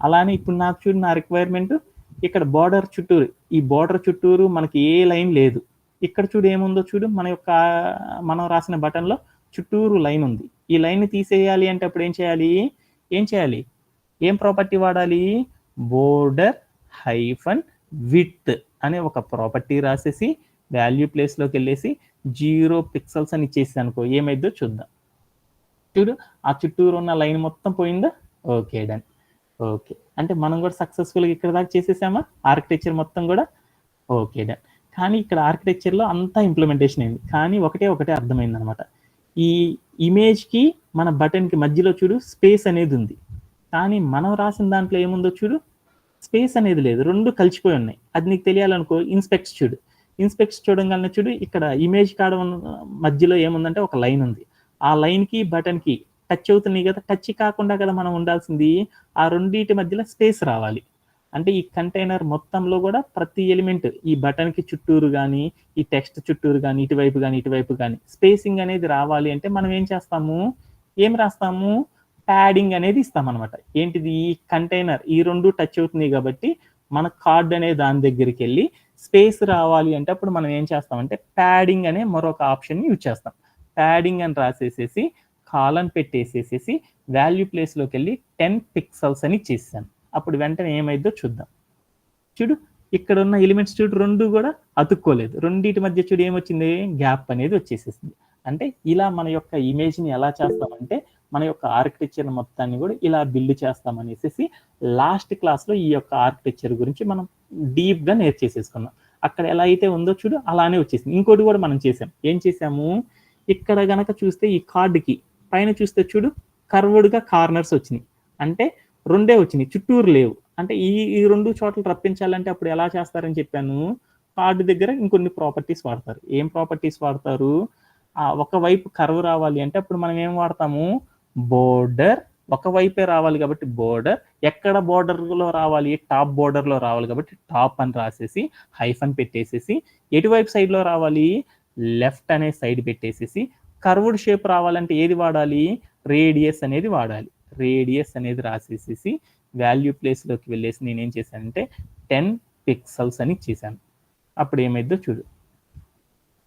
అలానే ఇప్పుడు నాకు చూడు నా రిక్వైర్మెంట్ ఇక్కడ బార్డర్ చుట్టూరు, ఈ బార్డర్ చుట్టూరు మనకి ఏ లైన్ లేదు. ఇక్కడ చూడు ఏముందో చూడు, మనం రాసిన బటన్లో చుట్టూరు లైన్ ఉంది. ఈ లైన్ తీసేయాలి అంటే అప్పుడు ఏం చేయాలి, ఏం ప్రాపర్టీ వాడాలి, బోర్డర్ హైఫన్ విడ్త్ అనే ఒక ప్రాపర్టీ రాసేసి వాల్యూ ప్లేస్లోకి వెళ్ళేసి 0 పిక్సెల్స్ అని ఇచ్చేసి అనుకో ఏమైందో చూద్దాం. చూడు ఆ చుట్టూరు ఉన్న లైన్ మొత్తం పోయిందా. Okay done. ఓకే, అంటే మనం కూడా సక్సెస్ఫుల్గా ఇక్కడ దాకా చేసేసామా ఆర్కిటెక్చర్ మొత్తం కూడా. Okay done. కానీ ఇక్కడ ఆర్కిటెక్చర్లో అంతా ఇంప్లిమెంటేషన్ అయింది, కానీ ఒకటే అర్థమైంది అనమాట. ఈ ఇమేజ్కి మన బటన్కి మధ్యలో చూడు స్పేస్ అనేది ఉంది, కానీ మనం రాసిన దాంట్లో ఏముందో చూడు స్పేస్ అనేది లేదు, రెండు కలిసిపోయి ఉన్నాయి. అది నీకు తెలియాలనుకో ఇన్స్పెక్ట్స్ చూడు, ఇన్స్పెక్ట్స్ చూడంగానే చూడు ఇక్కడ ఇమేజ్ కాడ మధ్యలో ఏముందంటే ఒక లైన్ ఉంది. ఆ లైన్కి బటన్కి టచ్ అవుతున్నాయి కదా, టచ్ కాకుండా కదా మనం ఉండాల్సింది, ఆ రెండింటి మధ్యలో స్పేస్ రావాలి. అంటే ఈ కంటైనర్ మొత్తంలో కూడా ప్రతి ఎలిమెంట్ ఈ బటన్కి చుట్టూరు కానీ ఈ టెక్స్ట్ చుట్టూరు కానీ ఇటువైపు కానీ స్పేసింగ్ అనేది రావాలి అంటే మనం ఏం రాస్తాము, ప్యాడింగ్ అనేది ఇస్తామన్నమాట. ఏంటిది, ఈ కంటైనర్ ఈ రెండు టచ్ అవుతున్నాయి కాబట్టి మన కార్డ్ అనే దాని దగ్గరికి వెళ్ళి స్పేస్ రావాలి అంటే అప్పుడు మనం ఏం చేస్తామంటే ప్యాడింగ్ అనే మరొక ఆప్షన్ యూజ్ చేస్తాం. ప్యాడింగ్ అని రాసేసేసి కాలన్ పెట్టేసేసేసి వాల్యూ ప్లేస్లోకి వెళ్ళి 10 పిక్సెల్స్ అని ఇచ్చేసాను. అప్పుడు వెంటనే ఏమైందో చూద్దాం. చూడు ఇక్కడ ఉన్న ఎలిమెంట్స్ చూడు రెండు కూడా అతుక్కోలేదు, రెండింటి మధ్య చూడు ఏమొచ్చింది, గ్యాప్ అనేది వచ్చేసేసింది. అంటే ఇలా మన యొక్క ఇమేజ్ని ఎలా చేస్తామంటే మన యొక్క ఆర్కిటెక్చర్ మొత్తాన్ని కూడా ఇలా బిల్డ్ చేస్తామనేసి లాస్ట్ క్లాస్లో ఈ యొక్క ఆర్కిటెక్చర్ గురించి మనం డీప్గా నేర్చేసేసుకున్నాం. అక్కడ ఎలా అయితే ఉందో చూడు అలానే వచ్చేసింది. ఇంకోటి కూడా మనం ఏం చేసాము, ఇక్కడ గనక చూస్తే ఈ కార్డుకి పైన చూస్తే చూడు కర్వ్డ్గా కార్నర్స్ వచ్చినాయి, అంటే రెండే వచ్చినాయి, చుట్టూరు లేవు. అంటే ఈ రెండు చోట్ల రప్పించాలంటే అప్పుడు ఎలా చేస్తారని చెప్పాను, కార్డు దగ్గర ఇంకొన్ని ప్రాపర్టీస్ వాడతారు. ఏం ప్రాపర్టీస్ వాడతారు, ఒకవైపు కర్వ్ రావాలి అంటే అప్పుడు మనం ఏం వాడతాము, బోర్డర్ ఒకవైపే రావాలి కాబట్టి బోర్డర్, ఎక్కడ బోర్డర్లో రావాలి, టాప్ బోర్డర్లో రావాలి కాబట్టి టాప్ అని రాసేసి హైఫన్ పెట్టేసేసి, ఎటువైపు సైడ్లో రావాలి, లెఫ్ట్ అనే సైడ్ పెట్టేసేసి, కర్వ్డ్ షేప్ రావాలంటే ఏది వాడాలి, రేడియస్ అనేది వాడాలి. రేడియస్ అనేది రాసేసేసి వాల్యూ ప్లేస్లోకి వెళ్ళేసి నేనేం చేశానంటే 10 పిక్సెల్స్ అని చేశాను. అప్పుడు ఏమైందో చూడు,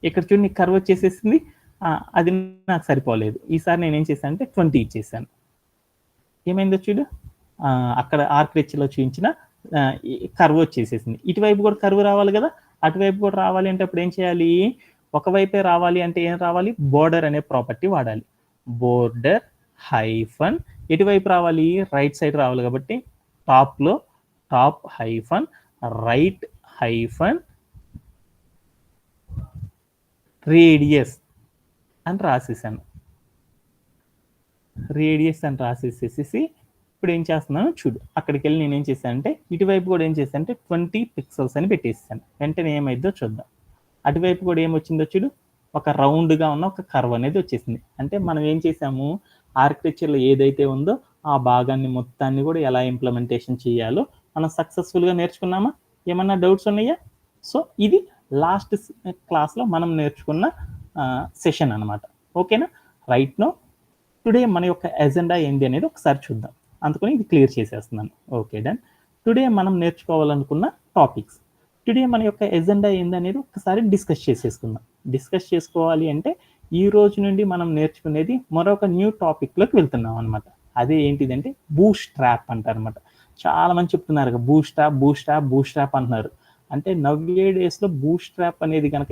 ఇక్కడ చూడు నీకు కర్వ్ వచ్చేసేసింది. అది నాకు సరిపోలేదు, ఈసారి నేనేం చేశాను అంటే 20 ఇచ్చేసాను. ఏమైందో చూడు, అక్కడ ఆర్కిటెక్చర్లో చూపించిన కర్వ్ వచ్చేసేసింది. ఇటువైపు కూడా కర్వ్ రావాలి కదా, అటువైపు కూడా రావాలి అంటే అప్పుడు ఏం చేయాలి, ఒకవైపే రావాలి అంటే ఏం రావాలి, బోర్డర్ అనే ప్రాపర్టీ వాడాలి. బోర్డర్ హైఫన్ ఎటువైపు రావాలి, రైట్ సైడ్ రావాలి కాబట్టి టాప్లో top hyphen right hyphen radius అని రాసేసాను. రేడియస్ అని రాసేసేసి ఇప్పుడు ఏం చేస్తున్నాను చూడు, అక్కడికి వెళ్ళి నేనేం చేశానంటే ఇటువైపు కూడా ఏం చేశానంటే 20 పిక్సెల్స్ అని పెట్టేసాను. వెంటనే ఏమైందో చూద్దాం. అటువైపు కూడా ఏమొచ్చిందో చూడు, ఒక రౌండ్గా ఉన్న ఒక కర్వ్ అనేది వచ్చేసింది. అంటే మనం ఏం చేసాము, ఆర్కిటెక్చర్లో ఏదైతే ఉందో ఆ భాగాన్ని మొత్తాన్ని కూడా ఎలా ఇంప్లిమెంటేషన్ చేయాలో మనం సక్సెస్ఫుల్గా నేర్చుకున్నామా. ఏమన్నా డౌట్స్ ఉన్నాయా? సో ఇది లాస్ట్ క్లాస్లో మనం నేర్చుకున్న సెషన్ అనమాట. ఓకేనా, రైట్ నో టుడే మన యొక్క ఎజెండా ఏంటి అనేది ఒకసారి చూద్దాం. అందుకని ఇది క్లియర్ చేసేస్తున్నాను. Okay done. టుడే మనం నేర్చుకోవాలనుకున్న టాపిక్స్, టుడే మన యొక్క ఎజెండా ఏందనేది ఒకసారి డిస్కస్ చేసేసుకుందాం. డిస్కస్ చేసుకోవాలి అంటే ఈ రోజు నుండి మనం నేర్చుకునేది మరొక న్యూ టాపిక్లోకి వెళ్తున్నాం అనమాట. అదే ఏంటిదంటే బూట్ స్ట్రాప్ అంటారు అనమాట. చాలా మంది చెప్తున్నారు బూట్ స్ట్రాప్ అంటున్నారు. అంటే నవ్వే డేస్‌లో బూట్ స్ట్రాప్ అనేది గనక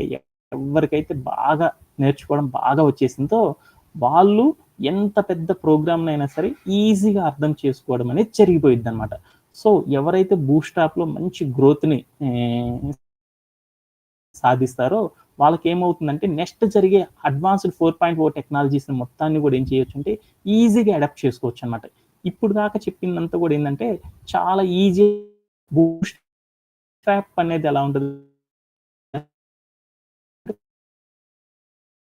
ఎవరికైతే బాగా నేర్చుకోవడం బాగా వచ్చేసిందో, వాళ్ళు ఎంత పెద్ద ప్రోగ్రామ్‌నైనా సరే ఈజీగా అర్థం చేసుకోవడం అనేది జరిగిపోయిద్దనమాట. సో, ఎవరైతే బూట్ స్ట్రాప్‌లో మంచి గ్రోత్‌ని సాధిస్తారో వాళ్ళకేమవుతుందంటే నెక్స్ట్ జరిగే అడ్వాన్స్‌డ్ 4.0 టెక్నాలజీస్‌ని మొత్తాన్ని గూడా ఏం చేయొచ్చంటే ఈజీగా అడాప్ట్ చేసుకోవచ్చనమాట. ఇప్పుడు దాకా చెప్పిందంతా గూడా ఏందంటే చాలా ఈజీ బూట్ స్ట్రాప్ అనేది ఎలా ఉంటది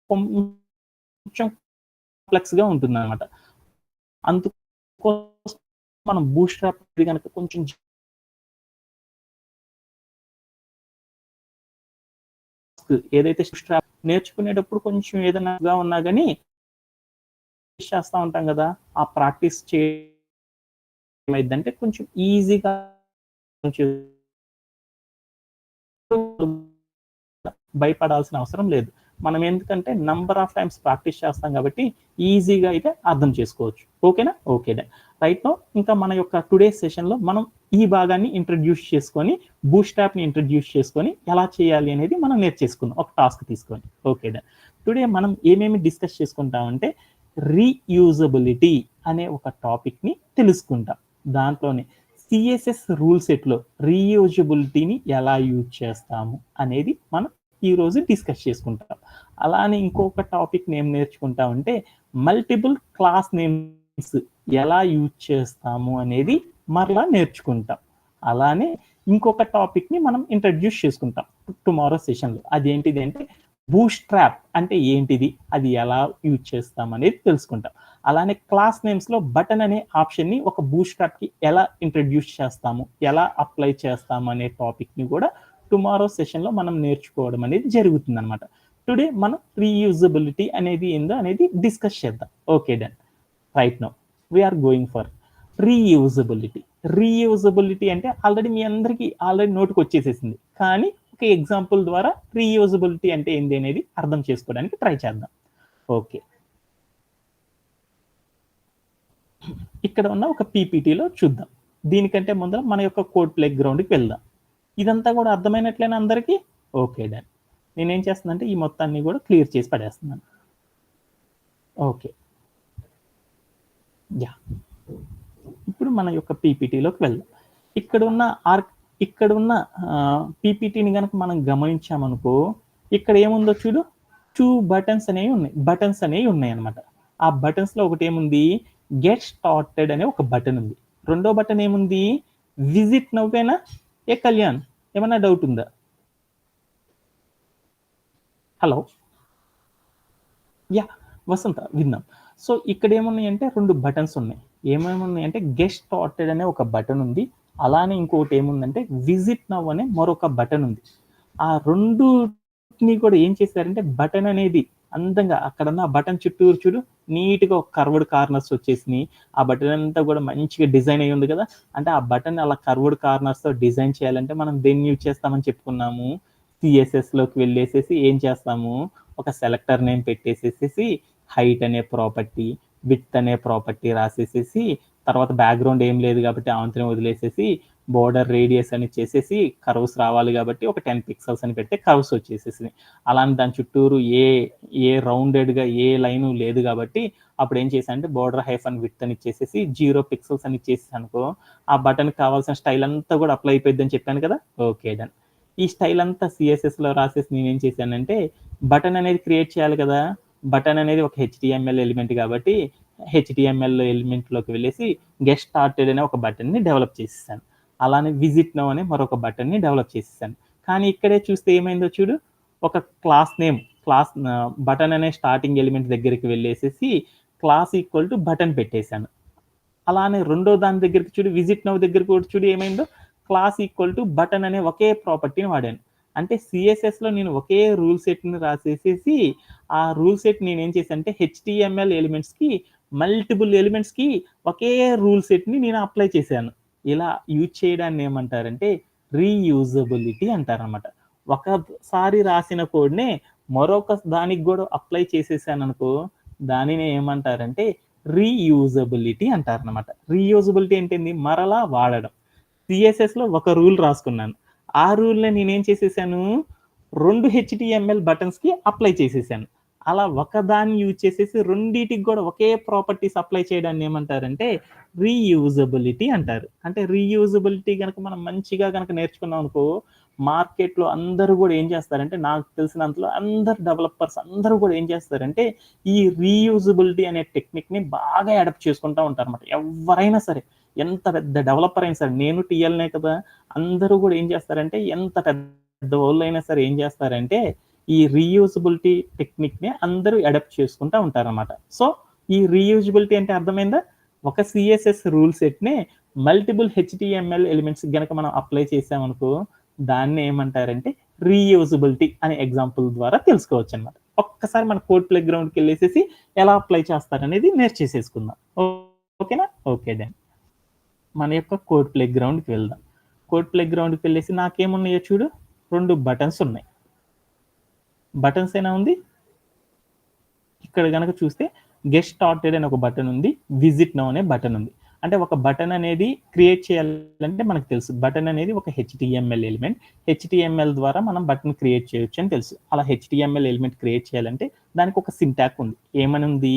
కొంచెం కాంప్లెక్స్‌గా ఉంటుందనమాట. అందుకోసం మనం బూట్ స్ట్రాప్ గనక కొంచెం ఏదైతే స్ట్రాప్ నేర్చుకునేటప్పుడు కొంచెం ఏదైనాగా ఉన్నా గాని చేస్తా ఉంటాం గదా! ఆ ప్రాక్టీస్ ఏమైద్దంటే కొంచెం ఈజీగా భయపడాల్సిన అవసరం లేదు. మనం ఎందుకంటే నంబర్ ఆఫ్ టైమ్స్ ప్రాక్టీస్ చేస్తాం కాబట్టి ఈజీగా అయితే అర్థం చేసుకోవచ్చు. ఓకేనా? Okay done. రైట్ నౌ ఇంకా మన యొక్క టుడేస్ సెషన్‌లో మనం ఈ భాగాన్ని ఇంట్రొడ్యూస్ చేసుకొని, బూట్ స్ట్రాప్‌ని ఇంట్రొడ్యూస్ చేసుకొని ఎలా చేయాలి అనేది మనం నేర్చేసుకుందాం. ఒక టాస్క్ తీసుకొని. Okay done. టుడే మనం ఏమేమి డిస్కస్ చేసుకుంటామంటే రీయూజబిలిటీ అనే ఒక టాపిక్‌ని తెలుసుకుంటాం. దాంట్లోనే సిఎస్ఎస్ రూల్ సెట్‌లో రీయూజబిలిటీని ఎలా యూజ్ చేస్తాము అనేది మనం ఈరోజు డిస్కస్ చేసుకుంటాం. అలానే ఇంకొక టాపిక్‌ని ఏం నేర్చుకుంటామంటే మల్టిపుల్ క్లాస్ నేమ్స్ ఎలా యూజ్ చేస్తాము అనేది మరలా నేర్చుకుంటాం. అలానే ఇంకొక టాపిక్‌ని మనం ఇంట్రొడ్యూస్ చేసుకుంటాం టుమారో సెషన్‌లో. అదేంటిది అంటే బూట్ స్ట్రాప్ అంటే ఏంటిది? అది ఎలా యూజ్ చేస్తాం అనేది తెలుసుకుంటాం. అలానే క్లాస్ నేమ్స్‌లో బటన్ అనే ఆప్షన్‌ని ఒక బూట్ స్ట్రాప్‌కి ఎలా ఇంట్రొడ్యూస్ చేస్తాము? ఎలా అప్లై చేస్తాము? అనే టాపిక్‌ని కూడా టుమారో సెషన్‌లో మనం నేర్చుకోవడం అనేది జరుగుతుందనమాట. టుడే మనం రీయూజబిలిటీ అనేది ఏందో అనేది డిస్కస్ చేద్దాం. Okay done. Right now we are going for reusability. Reusability అంటే ఆల్రెడీ మీ అందరికీ ఆల్రెడీ నోటికొచ్చేసేసింది. కానీ ఒక ఎగ్జాంపుల్ ద్వారా రీయూజబిలిటీ అంటే ఏంది అనేది అర్థం చేసుకోవడానికి ట్రై చేద్దాం. ఓకే. ఇక్కడ ఉన్న ఒక పీపీటీలో చూద్దాం. దీనికంటే ముందర మన యొక్క కోడ్ ప్లే గ్రౌండ్‌కి వెళ్దాం. ఇదంతా కూడా అర్థమైనట్లేనా అందరికీ? Okay done. నేనేం చేస్తున్నానంటే ఈ మొత్తాన్ని కూడా క్లియర్ చేసి పడేస్తున్నాను. ఓకే. యాహ్! ఇప్పుడు మన యొక్క పీపీటీలోకి వెళ్దాం. ఇక్కడున్న ఆర్క్ ఇక్కడున్న పీపీటీని గనక మనం గమనించామనుకో, ఇక్కడ ఏముందో చూడు 2 బటన్స్ అనేవి ఉన్నాయన్నమాట. ఆ బటన్స్‌లో ఒకటేముంది గెట్ స్టార్టెడ్ అనే ఒక బటన్ ఉంది. రెండో బటన్ ఏముంది విజిట్ నవ్వేనా? ఏ కళ్యాణ్ ఏమన్నా డౌట్ ఉందా? హలో! యాహ్! వసంత విందాం. సో, ఇక్కడేమున్నాయంటే 2 బటన్స్ ఉన్నాయి. ఏమేమున్నాయంటే గెట్ స్టార్టెడ్ అనే ఒక బటన్ ఉంది. అలానే ఇంకొకటి ఏముందంటే విజిట్ నౌ అనే మరొక బటన్ ఉంది. ఆ రెండుని కూడా ఏం చేశారంటే బటన్ అనేది అందంగా అక్కడున్న బటన్ చుట్టూరు చూడు నీట్‌గా ఒక కర్వ్డ్ కార్నర్స్ వచ్చేసినాయి. ఆ బటన్ అంతా కూడా మంచిగా డిజైన్ అయ్యి ఉంది కదా! అంటే ఆ బటన్ అలా కర్వ్డ్ కార్నర్స్‌తో డిజైన్ చేయాలంటే మనం దేన్ని యూజ్ చేస్తామని చెప్పుకున్నాము. సిఎస్ఎస్‌లోకి వెళ్ళేసేసి ఏం చేస్తాము, ఒక సెలెక్టర్ నేమ్ పెట్టేసేసేసి హైట్ అనే ప్రాపర్టీ, విడ్త్ అనే ప్రాపర్టీ రాసేసేసి, తర్వాత బ్యాక్‌గ్రౌండ్ ఏం లేదు కాబట్టి అవంతిని వదిలేసేసి, బోర్డర్ రేడియస్ అని చేసేసి, కర్వ్స్ రావాలి కాబట్టి ఒక 10 పిక్సెల్స్ అని పెడితే కర్వ్స్ వచ్చేసేసినాయి. అలానే దాని చుట్టూరు ఏ రౌండెడ్‌గా ఏ లైను లేదు కాబట్టి అప్పుడు ఏం చేశానంటే బోర్డర్ హైఫన్ విడ్త్ అని ఇచ్చేసేసి 0 పిక్సెల్స్ అని ఇచ్చేసాననుకో, ఆ బటన్‌కి కావాల్సిన స్టైల్ అంతా కూడా అప్లై అయిపోయిద్దని చెప్పాను కదా! Okay done. ఈ స్టైల్ అంతా సిఎస్ఎస్‌లో రాసేసి నేనేం చేశానంటే బటన్ అనేది క్రియేట్ చేయాలి కదా! బటన్ అనేది ఒక హెచ్‌టీఎంఎల్ ఎలిమెంట్ కాబట్టి హెచ్‌టీఎంఎల్ ఎలిమెంట్‌లోకి వెళ్ళేసి గెట్ స్టార్టెడ్ అనే ఒక బటన్‌ని డెవలప్ చేసేసాను. అలానే విజిట్ నౌ అనే మరొక బటన్‌ని డెవలప్ చేసేసాను. కానీ ఇక్కడే చూస్తే ఏమైందో చూడు, ఒక క్లాస్ నేమ్ బటన్ అనే స్టార్టింగ్ ఎలిమెంట్ దగ్గరికి వెళ్ళేసేసి క్లాస్ ఈక్వల్ టు బటన్ పెట్టేసాను. అలానే రెండో దాని దగ్గరికి చూడు విజిట్ నౌ దగ్గరికి కూడా చూడు ఏమైందో క్లాస్ ఈక్వల్ టు బటన్ అనే ఒకే ప్రాపర్టీని వాడాను. అంటే సిఎస్ఎస్‌లో నేను ఒకే రూల్ సెట్‌ని రాసేసేసి ఆ రూల్ సెట్ నేనేం చేశానంటే హెచ్‌టీఎంఎల్ ఎలిమెంట్స్‌కి మల్టిపుల్ ఎలిమెంట్స్‌కి ఒకే రూల్ సెట్‌ని నేను అప్లై చేశాను. ఇలా యూజ్ చేయడాన్ని ఏమంటారంటే రీయూజబిలిటీ అంటారనమాట. ఒకసారి రాసిన కోడ్‌నే మరొక దానికి గూడా అప్లై చేసేసాననుకో దానిని ఏమంటారంటే రీయూజబిలిటీ అంటారనమాట. రీయూజబిలిటీ ఏంటింది? మరలా వాడడం. సిఎస్ఎస్‌లో ఒక రూల్ రాసుకున్నాను. ఆ రూల్‌ని నేనేం చేసేసాను, 2 హెచ్‌టీఎంఎల్ బటన్స్‌కి అప్లై చేసేసాను. అలా ఒకదాన్ని యూజ్ చేసేసి రెండిటికి గూడా ఒకే ప్రాపర్టీస్ అప్లై చేయడాన్ని ఏమంటారంటే రీయూజబిలిటీ అంటారు. అంటే రీయూజబిలిటీ గనక మనం మంచిగా గనక నేర్చుకున్నాం అనుకో, మార్కెట్‌లో అందరూ గూడా ఏం చేస్తారంటే, నాకు తెలిసినంతలో అందరు డెవలపర్స్ అందరూ గూడా ఏం చేస్తారంటే, ఈ రీయూజబిలిటీ అనే టెక్నిక్‌ని బాగా అడాప్ట్ చేసుకుంటా ఉంటారన్నమాట. ఎవ్వరైనా సరే, ఎంత పెద్ద డెవలపర్ అయినా సరే, నేను టీఎల్‌నే కదా! అందరూ గూడా ఏం చేస్తారంటే, ఎంత పెద్దోళ్ళైనా సరే ఏం చేస్తారంటే, ఈ రీయూజబిలిటీ టెక్నిక్‌ని అందరూ అడాప్ట్ చేసుకుంటా ఉంటారన్నమాట. సో, ఈ రీయూజబిలిటీ అంటే అర్థమైందా? ఒక సీఎస్ఎస్ రూల్ సెట్‌ని మల్టిపుల్ హెచ్‌టీఎంఎల్ ఎలిమెంట్స్ గనక మనం అప్లై చేసామనుకో, దాన్ని ఏమంటారంటే రీయూజబిలిటీ అనే ఎగ్జాంపుల్ ద్వారా తెలుసుకోవచ్చనమాట. ఒక్కసారి మన కోడ్ ప్లే గ్రౌండ్‌కెళ్ళేసేసి ఎలా అప్లై చేస్తారనేది నేర్చేసేసుకుందాం. ఓకేనా? Okay done. మన యొక్క కోడ్ ప్లే గ్రౌండ్‌కి వెళ్దాం. కోడ్ ప్లే గ్రౌండ్‌కి వెళ్ళేసి నాకేమున్నాయో చూడు 2 బటన్స్ ఉన్నాయి. బటన్స్ ఏనా ఉంది? ఇక్కడ గనక చూస్తే గెట్ స్టార్టెడ్ అని ఒక బటన్ ఉంది. విజిట్ నౌ అనే బటన్ ఉంది. అంటే ఒక బటన్ అనేది క్రియేట్ చేయాలంటే మనకు తెలుసు. బటన్ అనేది ఒక హెచ్‌టీఎంఎల్ ఎలిమెంట్. హెచ్‌టీఎంఎల్ ద్వారా మనం బటన్ క్రియేట్ చేయొచ్చు అని తెలుసు. అలా హెచ్‌టీఎంఎల్ ఎలిమెంట్ క్రియేట్ చేయాలంటే దానికి ఒక సింటాక్ ఉంది. ఏమనుంది?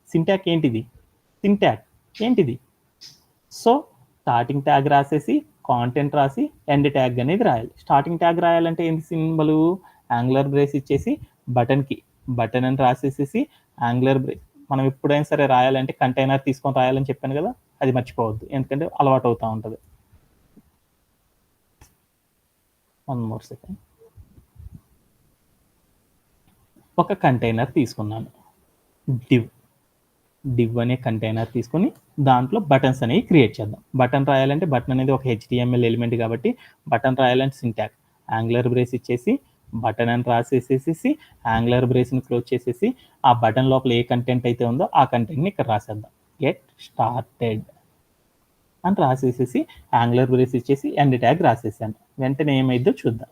సింటాక్ ఏంటిది? సింటాక్ ఏంటిది? సో, స్టార్టింగ్ ట్యాగ్ రాసేసి, కాంటెంట్ రాసి, ఎండ్ ట్యాగ్ అనేది రాయాలి. స్టార్టింగ్ ట్యాగ్ రాయాలంటే ఏంటి సింబలు? యాంగులర్ బ్రేస్ ఇచ్చేసి బటన్‌కి బటన్ అని రాసేసేసి యాంగులర్ బ్రేస్. మనం ఎప్పుడైనా సరే రాయాలంటే కంటైనర్ తీసుకొని రాయాలని చెప్పాను కదా! అది మర్చిపోవద్దు. ఎందుకంటే అలవాటు అవుతా ఉంటది. One more second. ఒక కంటైనర్ తీసుకున్నాను. డివ్. డివ్ అనే కంటైనర్ తీసుకొని దాంట్లో బటన్స్ అనేవి క్రియేట్ చేద్దాం. బటన్ రాయాలంటే బటన్ అనేది ఒక హెచ్‌టీఎంఎల్ ఎలిమెంట్ కాబట్టి బటన్ రాయాలంటే సింటాక్స్ యాంగులర్ బ్రేస్ ఇచ్చేసి బటన్ అని రాసేసేసి యాంగులర్ బ్రేస్‌ని క్లోజ్ చేసేసి ఆ బటన్ లోపల ఏ కంటెంట్ అయితే ఉందో ఆ కంటెంట్‌ని ఇక్కడ రాసేద్దాం. గెట్ స్టార్టెడ్ అని రాసేసేసి యాంగులర్ బ్రేస్ ఇచ్చేసి ఎండ్ ట్యాగ్ రాసేసాను. వెంటనే ఏమైద్దో చూద్దాం.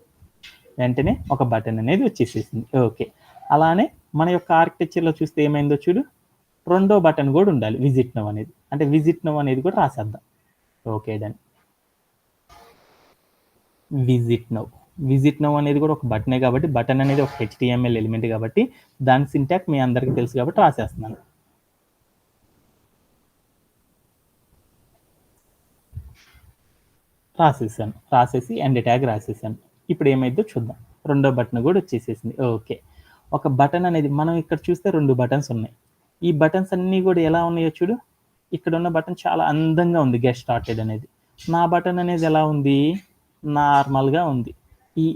వెంటనే ఒక బటన్ అనేది వచ్చేసేసింది. ఓకే. అలానే మన యొక్క ఆర్కిటెక్చర్‌లో చూస్తే ఏమైందో చూడు. రెండో బటన్ కూడా ఉండాలి విజిట్ నౌ అనేది. అంటే విజిట్ నౌ అనేది కూడా రాసేద్దాం. Okay done. Visit now. Visit now అనేది కూడా ఒక బటనే కాబట్టి బటన్ అనేది ఒక హెచ్‌టీఎంఎల్ ఎలిమెంట్ కాబట్టి దాని సింటాక్స్ మీ అందరికీ తెలుసు కాబట్టి రాసేస్తున్నాను. రాసేసాను. రాసేసి ఎండ్ ట్యాగ్ రాసేసాను. ఇప్పుడు ఏమైద్దో చూద్దాం. రెండో బటన్ కూడా వచ్చేసేసింది. ఓకే. ఒక బటన్ అనేది మనం ఇక్కడ చూస్తే 2 బటన్స్ ఉన్నాయి. ఈ బటన్స్ అన్నీ కూడా ఎలా ఉన్నాయో చూడు. ఇక్కడున్న బటన్ చాలా అందంగా ఉంది గెట్ స్టార్టెడ్ అనేది. నా బటన్ అనేది ఎలా ఉంది? నార్మల్‌గా ఉంది. ఈ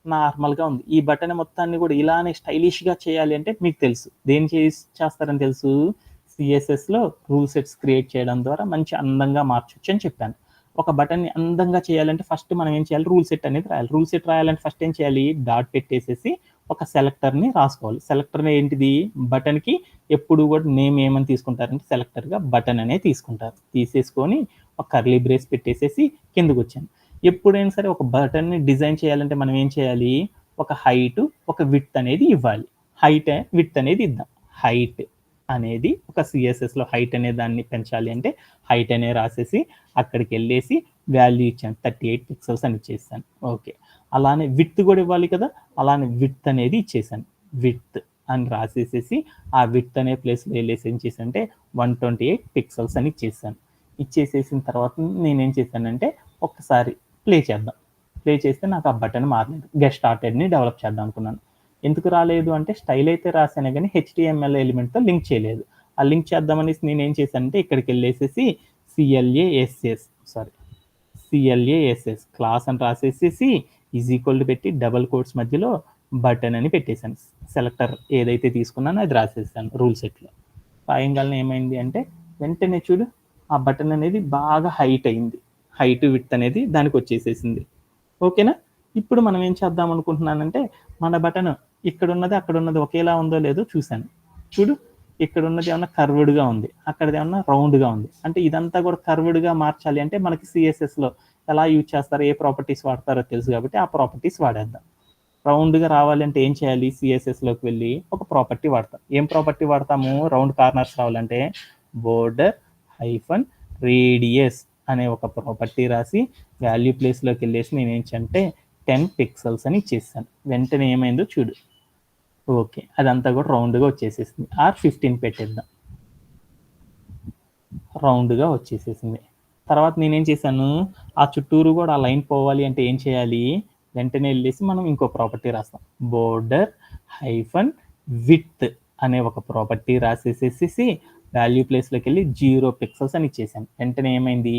నార్మల్‌గా ఉంది. ఈ బటన్ మొత్తాన్ని కూడా ఇలానే స్టైలిష్‌గా చేయాలి అంటే మీకు తెలుసు. దేన్ని చేస్తారని తెలుసు? సీఎస్ఎస్‌లో రూల్ సెట్స్ క్రియేట్ చేయడం ద్వారా మంచి అందంగా మార్చొచ్చు అని చెప్పాను. ఒక బటన్‌ని అందంగా చేయాలంటే ఫస్ట్ మనం ఏం చేయాలి? రూల్ సెట్ అనేది రాయాలి. రూల్ సెట్ రాయాలంటే ఫస్ట్ ఏం చేయాలి? డాట్ పెట్టేసేసి ఒక సెలెక్టర్‌ని రాసుకోవాలి. సెలెక్టర్ ఏంటిది? బటన్‌కి ఎప్పుడు కూడా నేమ్ ఏమని తీసుకుంటారంటే సెలెక్టర్‌గా బటన్ అనే తీసుకుంటారు. తీసేసుకొని ఒక కర్లీ బ్రేస్ పెట్టేసేసి కిందకొచ్చాను. ఎప్పుడైనా సరే ఒక బటన్‌ని డిజైన్ చేయాలంటే మనం ఏం చేయాలి? ఒక హైట్, ఒక విడ్త్ అనేది ఇవ్వాలి. హైట్, విడ్త్ అనేది ఇద్దాం. హైట్ అనేది ఒక సీఎస్ఎస్‌లో హైట్ అనే దాన్ని పెంచాలి అంటే హైట్ అనే రాసేసి అక్కడికెళ్ళేసి వాల్యూ ఇచ్చాను. 38 పిక్సెల్స్ అని ఇచ్చేసాను. ఓకే. అలానే విడ్త్ కూడా ఇవ్వాలి కదా! అలానే విడ్త్ అనేది ఇచ్చేసాను. విడ్త్ అని రాసేసేసి ఆ విడ్త్ అనే ప్లేస్‌లో ఎళ్ళేసి ఏం చేశానంటే 128 పిక్సెల్స్ అని ఇచ్చేసాను. ఇచ్చేసేసిన తర్వాత నేనేం చేశానంటే ఒక్కసారి ప్లే చేద్దాం. ప్లే చేస్తే నాకు ఆ బటన్ మారలేదు. గెట్ స్టార్టెడ్‌ని డెవలప్ చేద్దాం అనుకున్నాను. ఎందుకు రాలేదు అంటే స్టైల్ అయితే రాసానే గానీ హెచ్‌టీఎంఎల్ ఎలిమెంట్‌తో లింక్ చేయలేదు. ఆ లింక్ చేద్దామనేసి నేనేం చేశానంటే ఇక్కడికెళ్ళేసేసి సిఎల్ఏఎస్ఎస్ సారీ సిఎల్ఏఎస్ఎస్ క్లాస్ అని రాసేసేసి ఈజ్ ఈక్వల్ టు పెట్టి డబుల్ కోట్స్ మధ్యలో బటన్ అని పెట్టేశాను. సెలెక్టర్ ఏదైతే తీసుకున్నానో అది రాసేసాను రూల్ సెట్‌లో. రాయంగాల్నే ఏమైంది అంటే వెంటనే చూడు ఆ బటన్ అనేది బాగా హైట్ అయింది. హైట్ విడ్త్ అనేది దానికి వచ్చేసేసింది. ఓకేనా? ఇప్పుడు మనం ఏం చేద్దాం అనుకుంటున్నానంటే మన బటన్ ఇక్కడున్నది, అక్కడున్నది ఒకేలా ఉందో లేదో చూసాను. చూడు ఇక్కడున్నది ఏమన్నా కర్వ్డ్‌గా ఉంది. అక్కడిదేమన్నా రౌండ్‌గా ఉంది. అంటే ఇదంతా కూడా కర్వ్డ్‌గా మార్చాలి అంటే మనకి సీఎస్ఎస్‌లో ఎలా యూజ్ చేస్తారో, ఏ ప్రాపర్టీస్ వాడతారో తెలుసు కాబట్టి ఆ ప్రాపర్టీస్ వాడేద్దాం. రౌండ్‌గా రావాలంటే ఏం చేయాలి? సీఎస్ఎస్‌లోకి వెళ్ళి ఒక ప్రాపర్టీ వాడతాం. ఏం ప్రాపర్టీ వాడతాము? రౌండ్ కార్నర్స్ రావాలంటే బోర్డర్ హైఫన్ రేడియస్ అనే ఒక ప్రాపర్టీ రాసి వాల్యూ ప్లేస్లోకి వెళ్ళేసి నేను ఏంటంటే 10 పిక్సెల్స్ అని ఇచ్చేసాను. వెంటనే ఏమైందో చూడు. ఓకే, అదంతా కూడా రౌండ్గా వచ్చేసేసింది. ఆర్ 15 పెట్టేద్దాం, రౌండ్గా వచ్చేసేసింది. తర్వాత నేనేం చేశాను, ఆ చుట్టూరు కూడా ఆ లైన్ పోవాలి అంటే ఏం చేయాలి, వెంటనే వెళ్ళేసి మనం ఇంకో ప్రాపర్టీ రాస్తాం. బోర్డర్ హైఫన్ విడ్త్ అనే ఒక ప్రాపర్టీ రాసేసేసి వాల్యూ ప్లేస్లోకి వెళ్ళి 0 పిక్సెల్స్ అని ఇచ్చేసాను. వెంటనే ఏమైంది,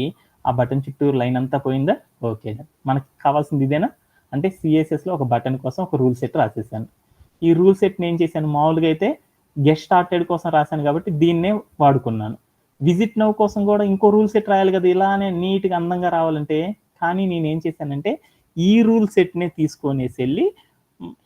ఆ బటన్ చుట్టూరు లైన్ అంతా పోయిందా. ఓకే, మనకి కావాల్సింది ఇదేనా అంటే సిఎస్ఎస్లో ఒక బటన్ కోసం ఒక రూల్ సెట్ రాసేసాను. ఈ రూల్ సెట్ని ఏం చేశాను, మామూలుగా అయితే గెట్ స్టార్టెడ్ కోసం రాశాను కాబట్టి దీన్నే వాడుకున్నాను. విజిట్ నౌ కోసం కూడా ఇంకో రూల్ సెట్ రాయాలి కదా, ఇలానే నీట్గా అందంగా రావాలంటే. కానీ నేను ఏం చేశానంటే ఈ రూల్ సెట్నే తీసుకొనేసి వెళ్ళి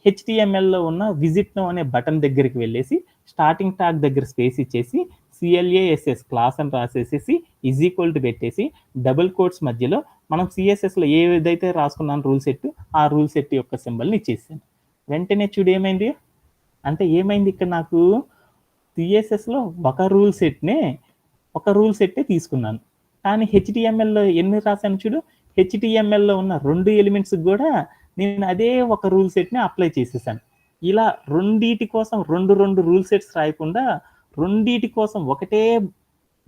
హెచ్టిఎంఎల్లో ఉన్న విజిట్ నౌ అనే బటన్ దగ్గరికి వెళ్ళేసి స్టార్టింగ్ ట్యాగ్ దగ్గర స్పేస్ ఇచ్చేసి సిఎల్ఏఎస్ఎస్ క్లాస్ అని రాసేసేసి ఈజ్ ఈక్వల్ టు పెట్టేసి డబుల్ కోట్స్ మధ్యలో మనం సిఎస్ఎస్లో ఏదైతే రాసుకున్నాను రూల్ సెట్, ఆ రూల్ సెట్ యొక్క సింబల్ని ఇచ్చేసాను. వెంటనే చూడు ఏమైంది, అంటే ఏమైంది ఇక్కడ నాకు సిఎస్ఎస్లో ఒక రూల్ సెట్టే తీసుకున్నాను. కానీ హెచ్టిఎంఎల్లో ఎన్ని రాశాను చూడు, హెచ్టిఎంఎల్లో ఉన్న 2 ఎలిమెంట్స్ కూడా నేను అదే ఒక రూల్ సెట్ని అప్లై చేసేసాను. ఇలా రెండిటి కోసం రెండు రూల్ సెట్స్ రాయకుండా రెండిటి కోసం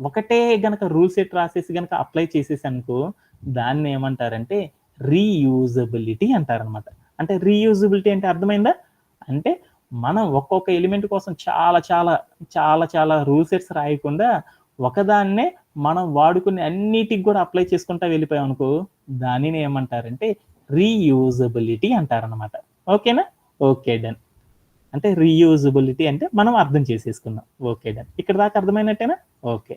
ఒకటే గనక రూల్ సెట్ రాసేసి గనక అప్లై చేసేసానుకో దాన్ని ఏమంటారంటే రీయూజబిలిటీ అంటారనమాట. అంటే రీయూజబిలిటీ అంటే అర్థమైందా, అంటే మనం ఒక్కొక్క ఎలిమెంట్ కోసం చాలా చాలా చాలా చాలా రూల్ సెట్స్ రాయకుండా ఒకదాన్నే మనం వాడుకునే అన్నిటికి కూడా అప్లై చేసుకుంటా వెళ్ళిపోయాం అనుకో దానిని ఏమంటారంటే రీయూజబిలిటీ అంటారనమాట. ఓకేనా, ఓకే డన్. అంటే రీయూజబిలిటీ అంటే మనం అర్థం చేసేసుకున్నాం. ఓకే డన్, ఇక్కడ దాకా అర్థమైనట్టేనా. ఓకే,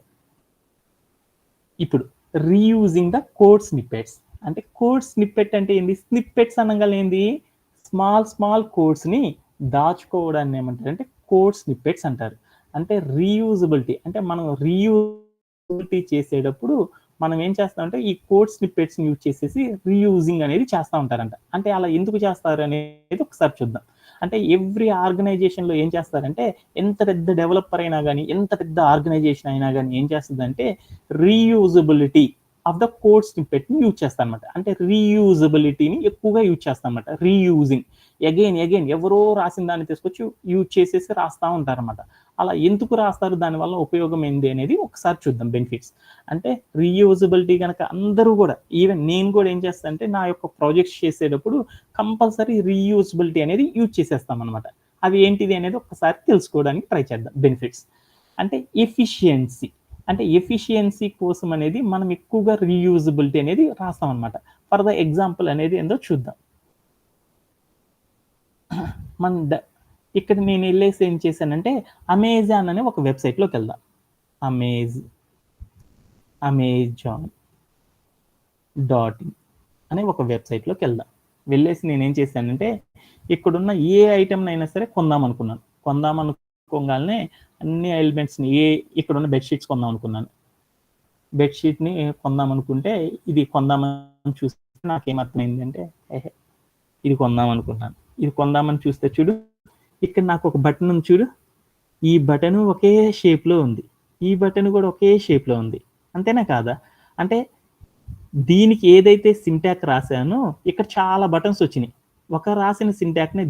ఇప్పుడు రీయూజింగ్ ద కోడ్ స్నిప్పెట్స్. అంటే కోడ్ స్నిప్పెట్ అంటే ఏంది, స్నిప్పెట్స్ అనగా ఏంది, స్మాల్ కోడ్స్ని దాచుకోవడాన్ని ఏమంటారు అంటే కోడ్ స్నిప్పెట్స్ అంటారు. అంటే రీయూజబిలిటీ అంటే మనం రీయూజబిలిటీ చేసేటప్పుడు మనం ఏం చేస్తామంటే ఈ కోడ్ స్నిప్పెట్స్ని యూజ్ చేసేసి రీయూజింగ్ అనేది చేస్తూ ఉంటారంట. అంటే అలా ఎందుకు చేస్తారు అనేది ఒకసారి చూద్దాం. అంటే ఎవ్రీ ఆర్గనైజేషన్లో ఏం చేస్తారంటే ఎంత పెద్ద డెవలపర్ అయినా కానీ ఎంత పెద్ద ఆర్గనైజేషన్ అయినా కానీ ఏం చేస్తుందంటే రీయూజబిలిటీ ఆఫ్ ద కోడ్ స్నిప్పెట్ని యూజ్ చేస్తారనమాట. అంటే రీయూజబిలిటీని ఎక్కువగా యూజ్ చేస్తారనమాట. రీయూజింగ్ అగైన్ ఎవరో రాసిన దాన్ని తీసుకొచ్చి యూజ్ చేసేసి రాస్తూ ఉంటారనమాట. అలా ఎందుకు రాస్తారు, దానివల్ల ఉపయోగం ఏంది అనేది ఒకసారి చూద్దాం బెనిఫిట్స్. అంటే రీయూజబిలిటీ కనుక అందరూ కూడా, ఈవెన్ నేను కూడా ఏం చేస్తాను అంటే నా యొక్క ప్రాజెక్ట్స్ చేసేటప్పుడు కంపల్సరీ రీయూజబిలిటీ అనేది యూజ్ చేసేస్తాం అనమాట. అది ఏంటిది అనేది ఒకసారి తెలుసుకోవడానికి ట్రై చేద్దాం. బెనిఫిట్స్ అంటే ఎఫిషియన్సీ, అంటే ఎఫిషియన్సీ కోసం అనేది మనం ఎక్కువగా రీయూజబిలిటీ అనేది రాస్తాం అనమాట. ఫర్ ద ఎగ్జాంపుల్ అనేది ఏందో చూద్దాం. ఇక్కడ నేను వెళ్ళేసి ఏం చేశానంటే అమెజాన్ అనే ఒక వెబ్సైట్లోకి వెళ్దాం. అమెజాన్ అనే ఒక వెబ్సైట్లోకి వెళ్దాం. వెళ్ళేసి నేనేం చేశానంటే ఇక్కడున్న ఏ ఐటెంని అయినా సరే కొందాం అనుకోగానే అన్ని ఎలిమెంట్స్ని ఇక్కడున్న బెడ్షీట్స్ కొందాం అనుకున్నాను. బెడ్షీట్ని కొందాం అనుకుంటే ఇది కొందామని చూస్తే నాకేమర్థమైంది అంటే ఇది కొందాం అనుకున్నాను. ఇది కొందామని చూస్తే చూడు ఇక్కడ నాకు ఒక బటన్ ఉంది చూడు, ఈ బటన్ ఒకే షేప్లో ఉంది, ఈ బటన్ కూడా ఒకే షేప్లో ఉంది, అంతేనా కాదా. అంటే దీనికి ఏదైతే సింటాక్ రాశానో ఇక్కడ చాలా బటన్స్ వచ్చినాయి. ఒక రాసిన సింటాక్ని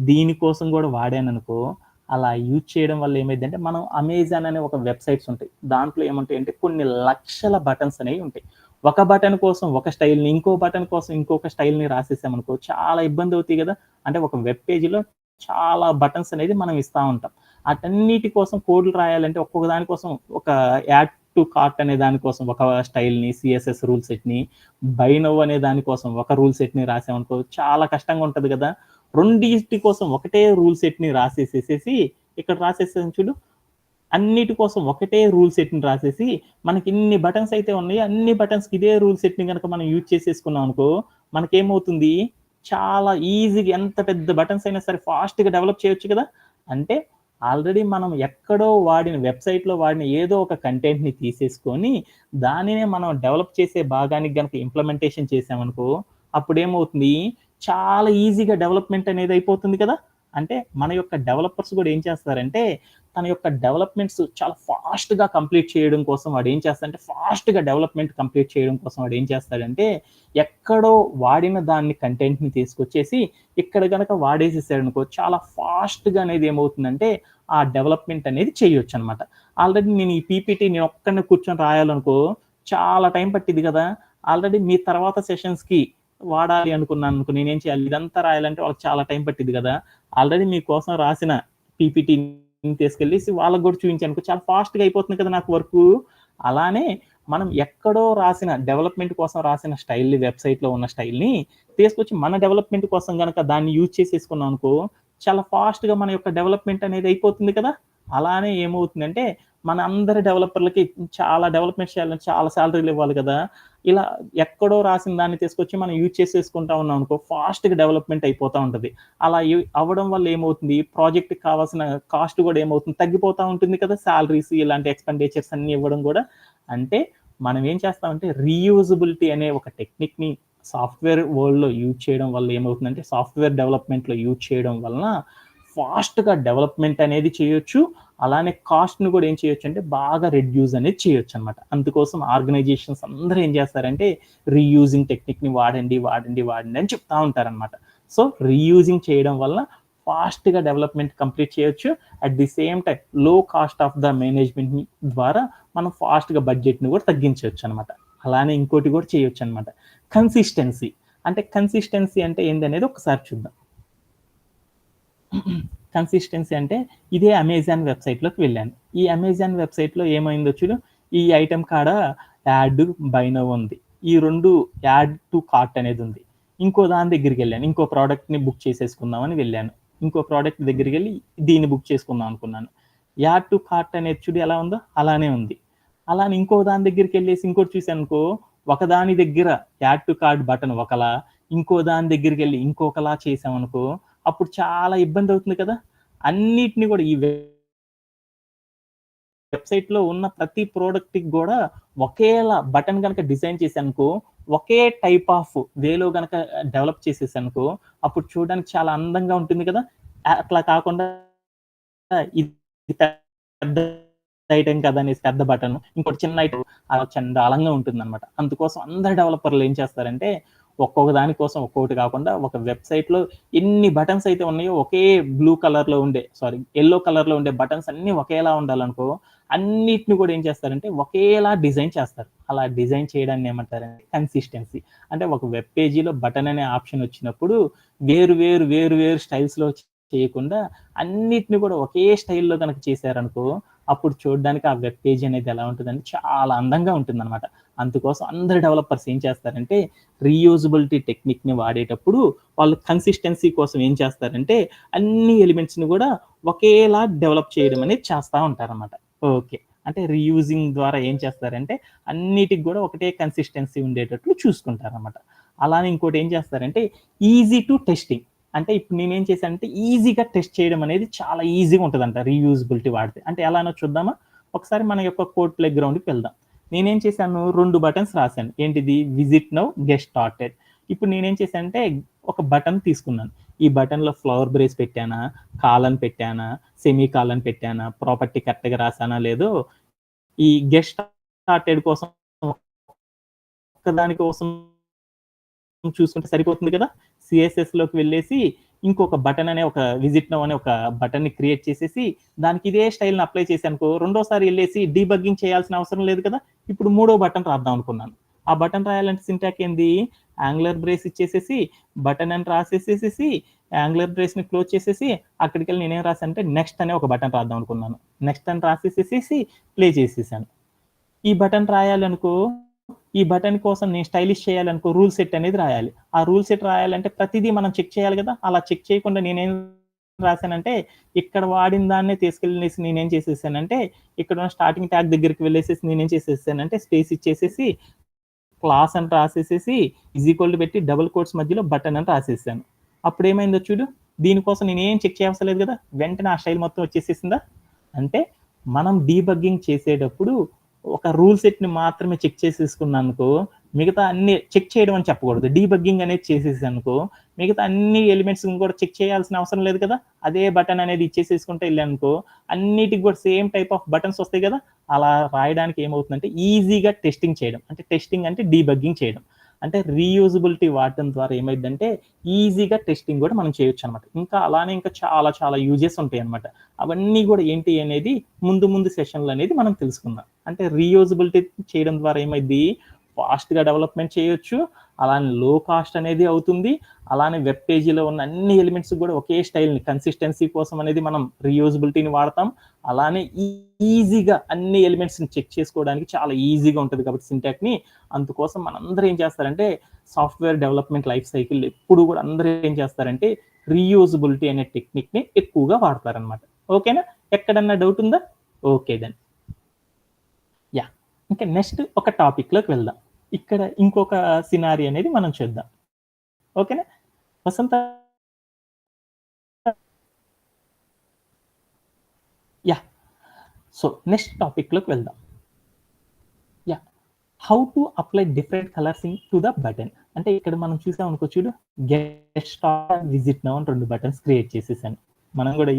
దీనికోసం కూడా వాడాను అనుకో, అలా యూజ్ చేయడం వల్ల ఏమైందంటే మనం అమెజాన్ అనే ఒక వెబ్సైట్స్ ఉంటాయి, దాంట్లో ఏముంటాయి అంటే కొన్ని లక్షల బటన్స్ అనేవి ఉంటాయి. ఒక బటన్ కోసం ఒక స్టైల్ని, ఇంకో బటన్ కోసం ఇంకొక స్టైల్ని రాసేసామనుకో చాలా ఇబ్బంది అవుతాయి కదా. అంటే ఒక వెబ్ పేజీలో చాలా బటన్స్ అనేది మనం ఇస్తూ ఉంటాం. అటన్నిటి కోసం కోడ్లు రాయాలంటే ఒక్కొక్క దానికోసం ఒక యాడ్ టు కార్ట్ అనే దానికోసం ఒక స్టైల్ని, సిఎస్ఎస్ రూల్ సెట్ని, బై నౌ అనే దానికోసం ఒక రూల్ సెట్ని రాసామనుకో చాలా కష్టంగా ఉంటుంది కదా. రెండింటి కోసం ఒకటే రూల్ సెట్ని రాసేసేసి ఇక్కడ రాసేసాను చూడు, అన్నిటి కోసం ఒకటే రూల్ సెట్ని రాసేసి మనకి ఇన్ని బటన్స్ అయితే ఉన్నాయో అన్ని బటన్స్కి ఇదే రూల్ సెట్ని కనుక మనం యూజ్ చేసేసుకున్నాం అనుకో మనకేమవుతుంది, చాలా ఈజీగా ఎంత పెద్ద బటన్స్ అయినా సరే ఫాస్ట్గా డెవలప్ చేయొచ్చు కదా. అంటే ఆల్రెడీ మనం ఎక్కడో వాడిన వెబ్సైట్లో వాడిన ఏదో ఒక కంటెంట్ని తీసేసుకొని దానినే మనం డెవలప్ చేసే భాగానికి కనుక ఇంప్లిమెంటేషన్ చేసామనుకో అప్పుడు ఏమవుతుంది, చాలా ఈజీగా డెవలప్మెంట్ అనేది అయిపోతుంది కదా. అంటే మన యొక్క డెవలపర్స్ కూడా ఏం చేస్తారంటే తన యొక్క డెవలప్‌మెంట్స్ చాలా ఫాస్ట్‌గా కంప్లీట్ చేయడం కోసం వాడేం చేస్తాడంటే, ఫాస్ట్‌గా డెవలప్‌మెంట్ కంప్లీట్ చేయడం కోసం వాడేం చేస్తాడంటే, ఎక్కడో వాడిన దాన్ని కంటెంట్‌ని తీసుకొచ్చేసి, ఇక్కడ గనక వాడేసేసాడనుకో, చాలా ఫాస్ట్‌గా అనేది ఏమవుతుందంటే, ఆ డెవలప్‌మెంట్ అనేది చేయొచ్చనమాట. ఆల్రెడీ నేను ఈ పీపీటీ నేనొక్కడినే కూర్చొని రాయాలనుకో, చాలా టైం పట్టిద్ది గదా! ఆల్రెడీ మీ తర్వాత సెషన్స్‌కి వాడాలి అనుకున్నాననుకో, నేనేం చేయాలి? ఇదంతా రాయాలంటే వాళ్ళకి చాలా టైం పట్టిద్ది గదా! ఆల్రెడీ మీకోసం రాసిన పీపీటీని తీసుకెళ్ళేసి వాళ్ళకి గూడా చూయించాననుకో, చాలా ఫాస్ట్‌గా అయిపోతుంది కదా నాకు వర్కు. అలానే మనం ఎక్కడో రాసిన డెవలప్‌మెంట్ కోసం రాసిన స్టైల్‌ని వెబ్‌సైట్‌లో ఉన్న స్టైల్‌ని తీసుకొచ్చి మన డెవలప్‌మెంట్ కోసం గనక దాన్ని యూజ్ చేసేసుకున్నామనుకో, చాలా ఫాస్ట్‌గా మన యొక్క డెవలప్‌మెంట్ అనేది అయిపోతుంది కదా! అలానే ఏమవుతుందంటే, మన అందరి డెవలపర్‌లకి చాలా డెవలప్‌మెంట్ చేయాలంటే చాలా సాలరీలు ఇవ్వాలి కదా! ఇలా ఎక్కడో రాసిన దాన్ని తీసుకొచ్చి మనం యూజ్ చేసేసుకుంటా ఉన్నామనుకో, ఫాస్ట్‌గా డెవలప్‌మెంట్ అయిపోతా ఉంటది. అలా అవ్వడం వల్ల ఏమవుతుంది, ప్రాజెక్ట్‌కి కావాల్సిన కాస్ట్ గూడా ఏమవుతుంది, తగ్గిపోతా ఉంటుంది కదా! సాలరీస్ ఇలాంటి ఎక్స్‌పెండిచర్స్ అన్నీ ఇవ్వడం గూడా. అంటే మనం ఏం చేస్తామంటే, రీయూజబిలిటీ అనే ఒక టెక్నిక్‌ని సాఫ్ట్‌వేర్ వరల్డ్‌లో యూజ్ చేయడం వల్ల ఏమవుతుందంటే, సాఫ్ట్‌వేర్ డెవలప్‌మెంట్‌లో యూజ్ చేయడం వలన ఫాస్ట్‌గా డెవలప్‌మెంట్ అనేది చేయొచ్చు. అలానే కాస్ట్‌ని గూడా ఏం చేయొచ్చంటే బాగా రెడ్యూస్ అనేది చేయొచ్చనమాట. అందుకోసం ఆర్గనైజేషన్స్ అందరూ ఏం చేస్తారంటే రీయూజింగ్ టెక్నిక్‌ని వాడండి, వాడండి, వాడండి అని చెప్తా ఉంటారనమాట. సో, రీయూజింగ్ చేయడం వల్ల ఫాస్ట్‌గా డెవలప్‌మెంట్ కంప్లీట్ చేయొచ్చు. అట్ ది సేమ్ టైమ్ లో కాస్ట్ ఆఫ్ ద మేనేజ్‌మెంట్ ద్వారా మనం ఫాస్ట్‌గా బడ్జెట్‌ని కూడా తగ్గించొచ్చనమాట. అలానే ఇంకోటి కూడా చేయొచ్చనమాట. కన్సిస్టెన్సీ. అంటే కన్సిస్టెన్సీ అంటే ఏందనేది ఒకసారి చూద్దాం. కన్సిస్టెన్సీ అంటే ఇదే అమెజాన్ వెబ్‌సైట్‌లోకి వెళ్ళాను. ఈ అమెజాన్ వెబ్‌సైట్‌లో ఏమైందో చూడు, ఈ ఐటెమ్ కాడ యాడ్, బై నౌ ఉంది. ఈ 2 యాడ్ టు కార్ట్ అనేదుంది. ఇంకో దాని దగ్గరికెళ్ళాను. ఇంకో ప్రొడక్ట్‌ని బుక్ చేసేసుకుందామని వెళ్ళాను. ఇంకో ప్రొడక్ట్ దగ్గరికెళ్ళి దీన్ని బుక్ చేసుకుందాం అనుకున్నాను. యాడ్ టు కార్ట్ అనేది చూడు ఎలా ఉందో అలానే ఉంది. అలానే ఇంకో దాని దగ్గరికెళ్ళేసి ఇంకోటి చూసాననుకో, ఒకదాని దగ్గర యాడ్ టు కార్ట్ బటన్ ఒకలా, ఇంకో దాని దగ్గరికెళ్ళి ఇంకొకలా చేశామనుకో, అప్పుడు చాలా ఇబ్బందవుతుంది కదా! అన్నిటిని గూడా ఈ వెబ్‌సైట్‌లో ఉన్న ప్రతి ప్రొడక్ట్‌కి గూడా ఒకేలా బటన్ గనక డిజైన్ చేశాననుకో, ఒకే టైప్ ఆఫ్ వేలో గనక డెవలప్ చేసేసాననుకో, అప్పుడు చూడడానికి చాలా అందంగా ఉంటుంది కదా! అట్లా కాకుండా ఇది పెద్ద ఐటెమ్ కదా అనేసి పెద్ద బటను, ఇంకోటి చిన్న ఐటెమ్ అలా చండాలంగా ఉంటుందనమాట. అందుకోసం అందరు డెవలపర్‌లు ఏం చేస్తారంటే, ఒక్కొక్క దాని కోసం ఒక్కొక్కటి కాకుండా ఒక వెబ్‌సైట్‌లో ఎన్ని బటన్స్ అయితే ఉన్నాయో ఒకే బ్లూ కలర్‌లో ఉండే యెల్లో కలర్‌లో ఉండే బటన్స్ అన్నీ ఒకేలా ఉండాలనుకో, అన్నిటిని కూడా ఏం చేస్తారంటే ఒకేలా డిజైన్ చేస్తారు. అలా డిజైన్ చేయడాన్ని ఏమంటారంటే కన్సిస్టెన్సీ. అంటే ఒక వెబ్ పేజీలో బటన్ అనే ఆప్షన్ వచ్చినప్పుడు వేరు వేరు స్టైల్స్‌లో చేయకుండా అన్నిటిని కూడా ఒకే స్టైల్‌లో గనక చేశారనుకో, అప్పుడు చూడడానికి ఆ వెబ్ పేజ్ అనేది ఎలా ఉంటదంటే చాలా అందంగా ఉంటుందనమాట. అందుకోసం అందరు డెవలపర్స్ ఏం చేస్తారంటే రీయూజబిలిటీ టెక్నిక్‌ని వాడేటప్పుడు వాళ్ళు కన్సిస్టెన్సీ కోసం ఏం చేస్తారంటే అన్ని ఎలిమెంట్స్‌ని గూడా ఒకేలా డెవలప్ చేయడం అనేది చేస్తా ఉంటారనమాట. ఓకే. అంటే రీయూజింగ్ ద్వారా ఏం చేస్తారంటే అన్నిటికి గూడా ఒకటే కన్సిస్టెన్సీ ఉండేటట్లు చూసుకుంటారనమాట. అలానే ఇంకోటి ఏం చేస్తారంటే ఈజీ టు టెస్టింగ్. అంటే ఇప్పుడు నేనేం చేశానంటే ఈజీగా టెస్ట్ చేయడం అనేది చాలా ఈజీగా ఉంటదంట రీయూజబిలిటీ వాడితే. అంటే ఎలానో చూద్దామా? ఒకసారి మన యొక్క కోడ్ ప్లే గ్రౌండ్‌కి వెళ్దాం. నేనేం చేశాను 2 బటన్స్ రాశాను. ఏంటిది? Visit now, get started. ఇప్పుడు నేనేం చేశానంటే ఒక బటన్ తీసుకున్నాను. ఈ బటన్‌లో ఫ్లవర్ బ్రేస్ పెట్టానా? కాలన్ పెట్టానా? సెమీ కాలన్ పెట్టానా? ప్రాపర్టీ కరెక్ట్‌గా రాసానా లేదో ఈ గెట్ స్టార్టెడ్ కోసం ఒక్కదాని కోసం చూసుకుంటే సరిపోతుంది కదా! సీఎస్ఎస్‌లోకి వెళ్ళేసి ఇంకొక బటన్ అనే ఒక విజిట్ నౌ అనే ఒక బటన్‌ని క్రియేట్ చేసేసి దానికి ఇదే స్టైల్‌ని అప్లై చేశాననుకో రెండోసారి ఎళ్ళేసి డీబగ్గింగ్ చేయాల్సిన అవసరం లేదు కదా! ఇప్పుడు మూడో బటన్ రాద్దాం అనుకున్నాను. ఆ బటన్ రాయాలంటే సింటాక్స్ ఏంది? యాంగులర్ బ్రేస్ ఇచ్చేసేసి బటన్ అని రాసేసేసేసి యాంగులర్ బ్రేస్‌ని క్లోజ్ చేసేసి అక్కడికెళ్ళి నేనేం రాసానంటే నెక్స్ట్ అనే ఒక బటన్ రాద్దాం అనుకున్నాను. నెక్స్ట్ అని రాసేసేసేసి ప్లే చేసేసాను. ఈ బటన్ రాయాలనుకో, ఈ బటన్ కోసం నేను స్టైలిష్ చేయాలనుకో రూల్ సెట్ అనేది రాయాలి. ఆ రూల్ సెట్ రాయాలంటే ప్రతిదీ మనం చెక్ చేయాలి గదా! అలా చెక్ చేయకుండా నేనేం రాసానంటే, ఇక్కడ వాడిన దాన్నే తీసుకెళ్ళేసి నేనేం చేసేసానంటే, ఇక్కడున్న స్టార్టింగ్ ట్యాగ్ దగ్గరికి వెళ్ళేసేసి నేనేం చేసేసానంటే, స్పేస్ ఇచ్చేసేసి క్లాస్ అని రాసేసేసి ఈజ్ ఈక్వల్ టు పెట్టి డబుల్ కోట్స్ మధ్యలో బటన్ అని రాసేసాను. అప్పుడేమైందో చూడు. దీనికోసం నేనేం చెక్ చేయవసరం లేదు గదా! వెంటనే ఆ స్టైల్ మొత్తం వచ్చేసేసిందా? అంటే మనం డీబగ్గింగ్ చేసేటప్పుడు ఒక రూల్ సెట్‌ని మాత్రమే చెక్ చేసేసుకున్నాననుకో, మిగతా అన్ని చెక్ చేయడం అని చెప్పకూడదు. డీబగ్గింగ్ అనేది చేసేసాననుకో, మిగతా అన్ని ఎలిమెంట్స్‌ని కూడా చెక్ చేయాల్సిన అవసరం లేదు కదా! అదే బటన్ అనేది ఇచ్చేసేసుకుంటే ఎళ్ళాననుకో, అన్నిటికి కూడా సేమ్ టైప్ ఆఫ్ బటన్స్ వస్తాయి కదా! అలా రాయడానికి ఏమవుతుందంటే ఈజీగా టెస్టింగ్ చేయడం. అంటే టెస్టింగ్ అంటే డీబగ్గింగ్ చేయడం. అంటే రీయూజబిలిటీ వాడటం ద్వారా ఏమైద్దంటే ఈజీగా టెస్టింగ్ కూడా మనం చేయొచ్చనమాట. ఇంకా అలానే ఇంకా చాలా చాలా యూజెస్ ఉంటాయన్నమాట. అవన్నీ కూడా ఏంటి అనేది ముందు ముందు సెషన్‌లో అనేది మనం తెలుసుకుందాం. అంటే రీయూజబిలిటీ చేయడం ద్వారా ఏమైద్ది ఫాస్ట్‌గా డెవలప్‌మెంట్ చేయొచ్చు. అలానే లో కాస్ట్ అనేది అవుతుంది. అలానే వెబ్ పేజీలో ఉన్న అన్ని ఎలిమెంట్స్ కూడా ఒకే స్టైల్‌ని కన్సిస్టెన్సీ కోసం అనేది మనం రీయూజబిలిటీని వాడతాం. అలానే ఈజీగా అన్ని ఎలిమెంట్స్‌ని చెక్ చేసుకోవడానికి చాలా ఈజీగా ఉంటది కాబట్టి సింటాక్‌ని అందుకోసం మనందరూ ఏం చేస్తారంటే సాఫ్ట్‌వేర్ డెవలప్‌మెంట్ లైఫ్ సైకిల్ ఎప్పుడు కూడా అందరూ ఏం చేస్తారంటే రీయూజబిలిటీ అనే టెక్నిక్‌ని ఎక్కువగా వాడతారనమాట. ఓకేనా? ఎక్కడన్నా డౌట్ ఉందా? Okay then. యాహ్! ఇంకా నెక్స్ట్ ఒక టాపిక్‌లోకి వెళ్దాం. ఇక్కడ ఇంకొక సినారీ అనేది మనం చూద్దాం. ఓకేనా? వసంత యాహ్! సో, నెక్స్ట్ టాపిక్‌లోకి వెళ్దాం. Yeah! How to apply different colours to the button. అంటే ఇక్కడ మనం చూసామనుకో చూడు గెట్ స్టార్ట్, విజిట్ నౌ అని 2 బటన్స్ క్రియేట్ చేసేసాను. మనం కూడా